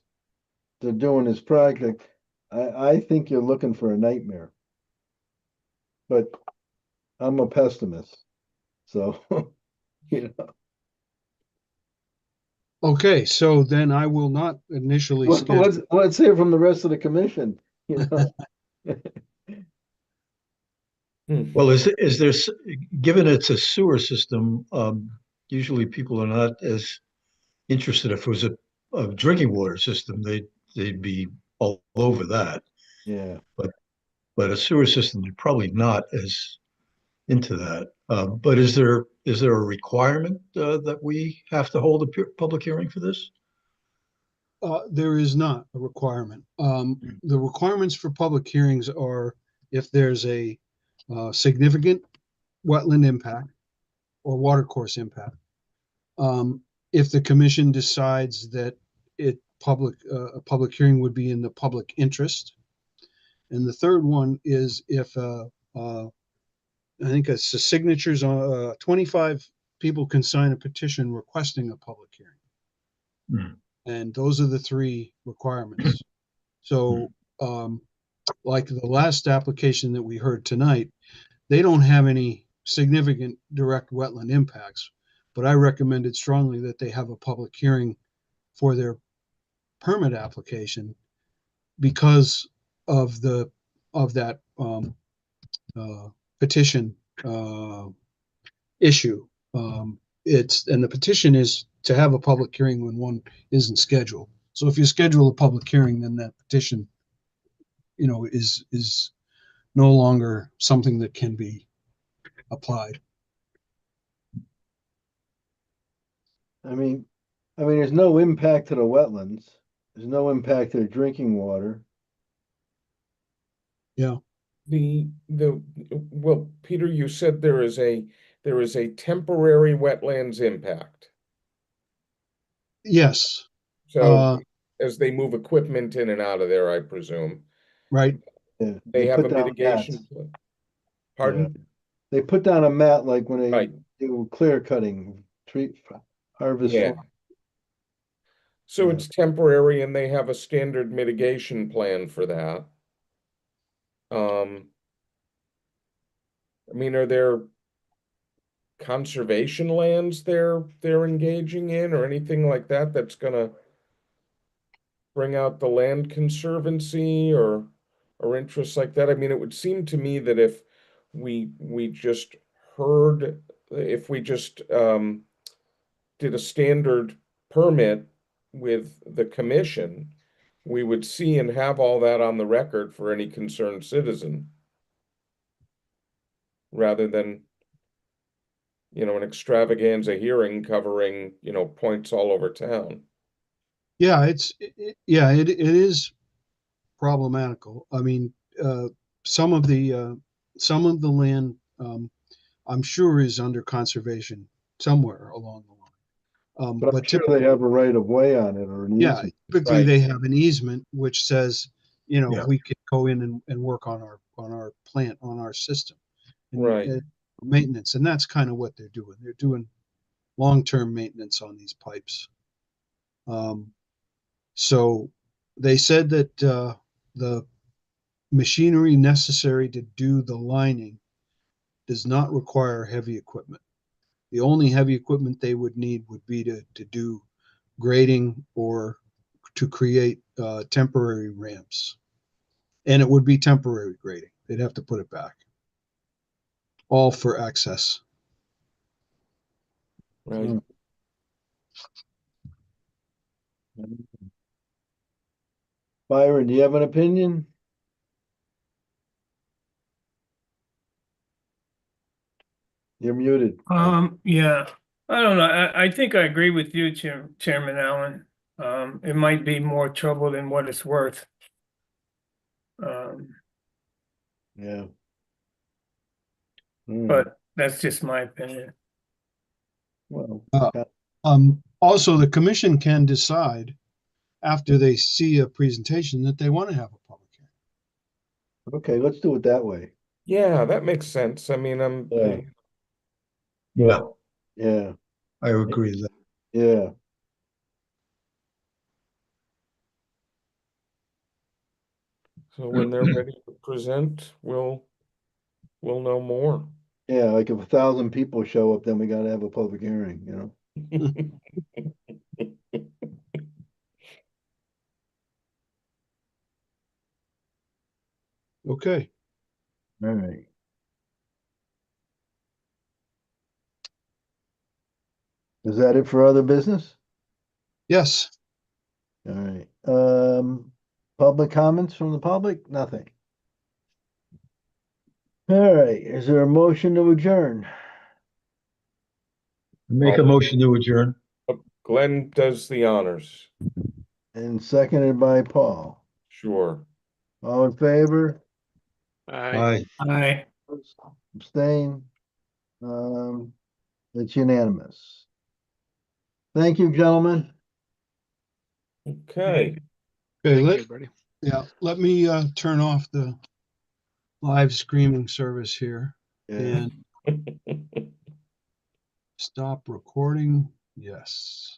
they're doing this project, I think you're looking for a nightmare. But I'm a pessimist, so, you know. Okay, so then I will not initially Well, schedule. let's hear from the rest of the commission, you know. Well, is there, given it's a sewer system, usually people are not as interested. If it was a drinking water system, they'd be all over that. Yeah, But a sewer system, they're probably not as into that. But is there a requirement that we have to hold a public hearing for this? There is not a requirement. The requirements for public hearings are if there's a significant wetland impact or watercourse impact. If the commission decides that a public hearing would be in the public interest. And the third one is if I think it's the signatures on 25 people can sign a petition requesting a public hearing. And those are the three requirements. So, like the last application that we heard tonight, they don't have any significant direct wetland impacts, but I recommended strongly that they have a public hearing for their permit application because of that petition issue. And the petition is to have a public hearing when one isn't scheduled. So if you schedule a public hearing, then that petition, is no longer something that can be applied. I mean, there's no impact to the wetlands. There's no impact to the drinking water. Yeah. Well, Peter, you said there is a temporary wetlands impact. Yes. So as they move equipment in and out of there, I presume. Right. Yeah, They have a put down mitigation mats. plan. Pardon? Yeah. They put down a mat like when they Right. do clear cutting, harvest. Yeah. So Yeah. it's temporary and they have a standard mitigation plan for that. I mean, are there conservation lands they're engaging in or anything like that that's gonna bring out the land conservancy or interests like that? I mean, it would seem to me that if we just if we just did a standard permit with the commission, we would see and have all that on the record for any concerned citizen rather than an extravaganza hearing covering, points all over town. Yeah, it is problematical. I mean, some of the land, I'm sure is under conservation somewhere along the line. But I'm sure they have a right of way on it or an Yeah, easement. typically Right. they have an easement which says, Yeah. we could go in and work on our plant, on our system. And, Right. maintenance, and that's kind of what they're doing. They're doing long-term maintenance on these pipes. So They said that the machinery necessary to do the lining does not require heavy equipment. The only heavy equipment they would need would be to do grading or to create temporary ramps. And it would be temporary grading. They'd have to put it back. All for access. Right. Byron, do you have an opinion? You're muted. Yeah, I don't know. I think I agree with you, Chairman Allen. It might be more trouble than what it's worth. Yeah. But that's just my opinion. Well, Also, the commission can decide after they see a presentation that they want to have a public hearing. okay, let's do it that way. Yeah, that makes sense. I mean, Yeah. Yeah, Yeah, I agree with that. yeah. so when they're ready to present, we'll know more. Yeah, like if 1,000 people show up, then we gotta have a public hearing, you know? Okay. All right. Is that it for other business? Yes. All right. Public comments from the public? Nothing. All right, is there a motion to adjourn? Make a motion to adjourn. Glenn does the honors. And seconded by Paul. Sure. All in favor? Aye. Aye. Abstain? It's unanimous. Thank you, gentlemen. Okay. Okay, Thank you, buddy. let me turn off the live streaming service here Yeah. and stop recording. Yes.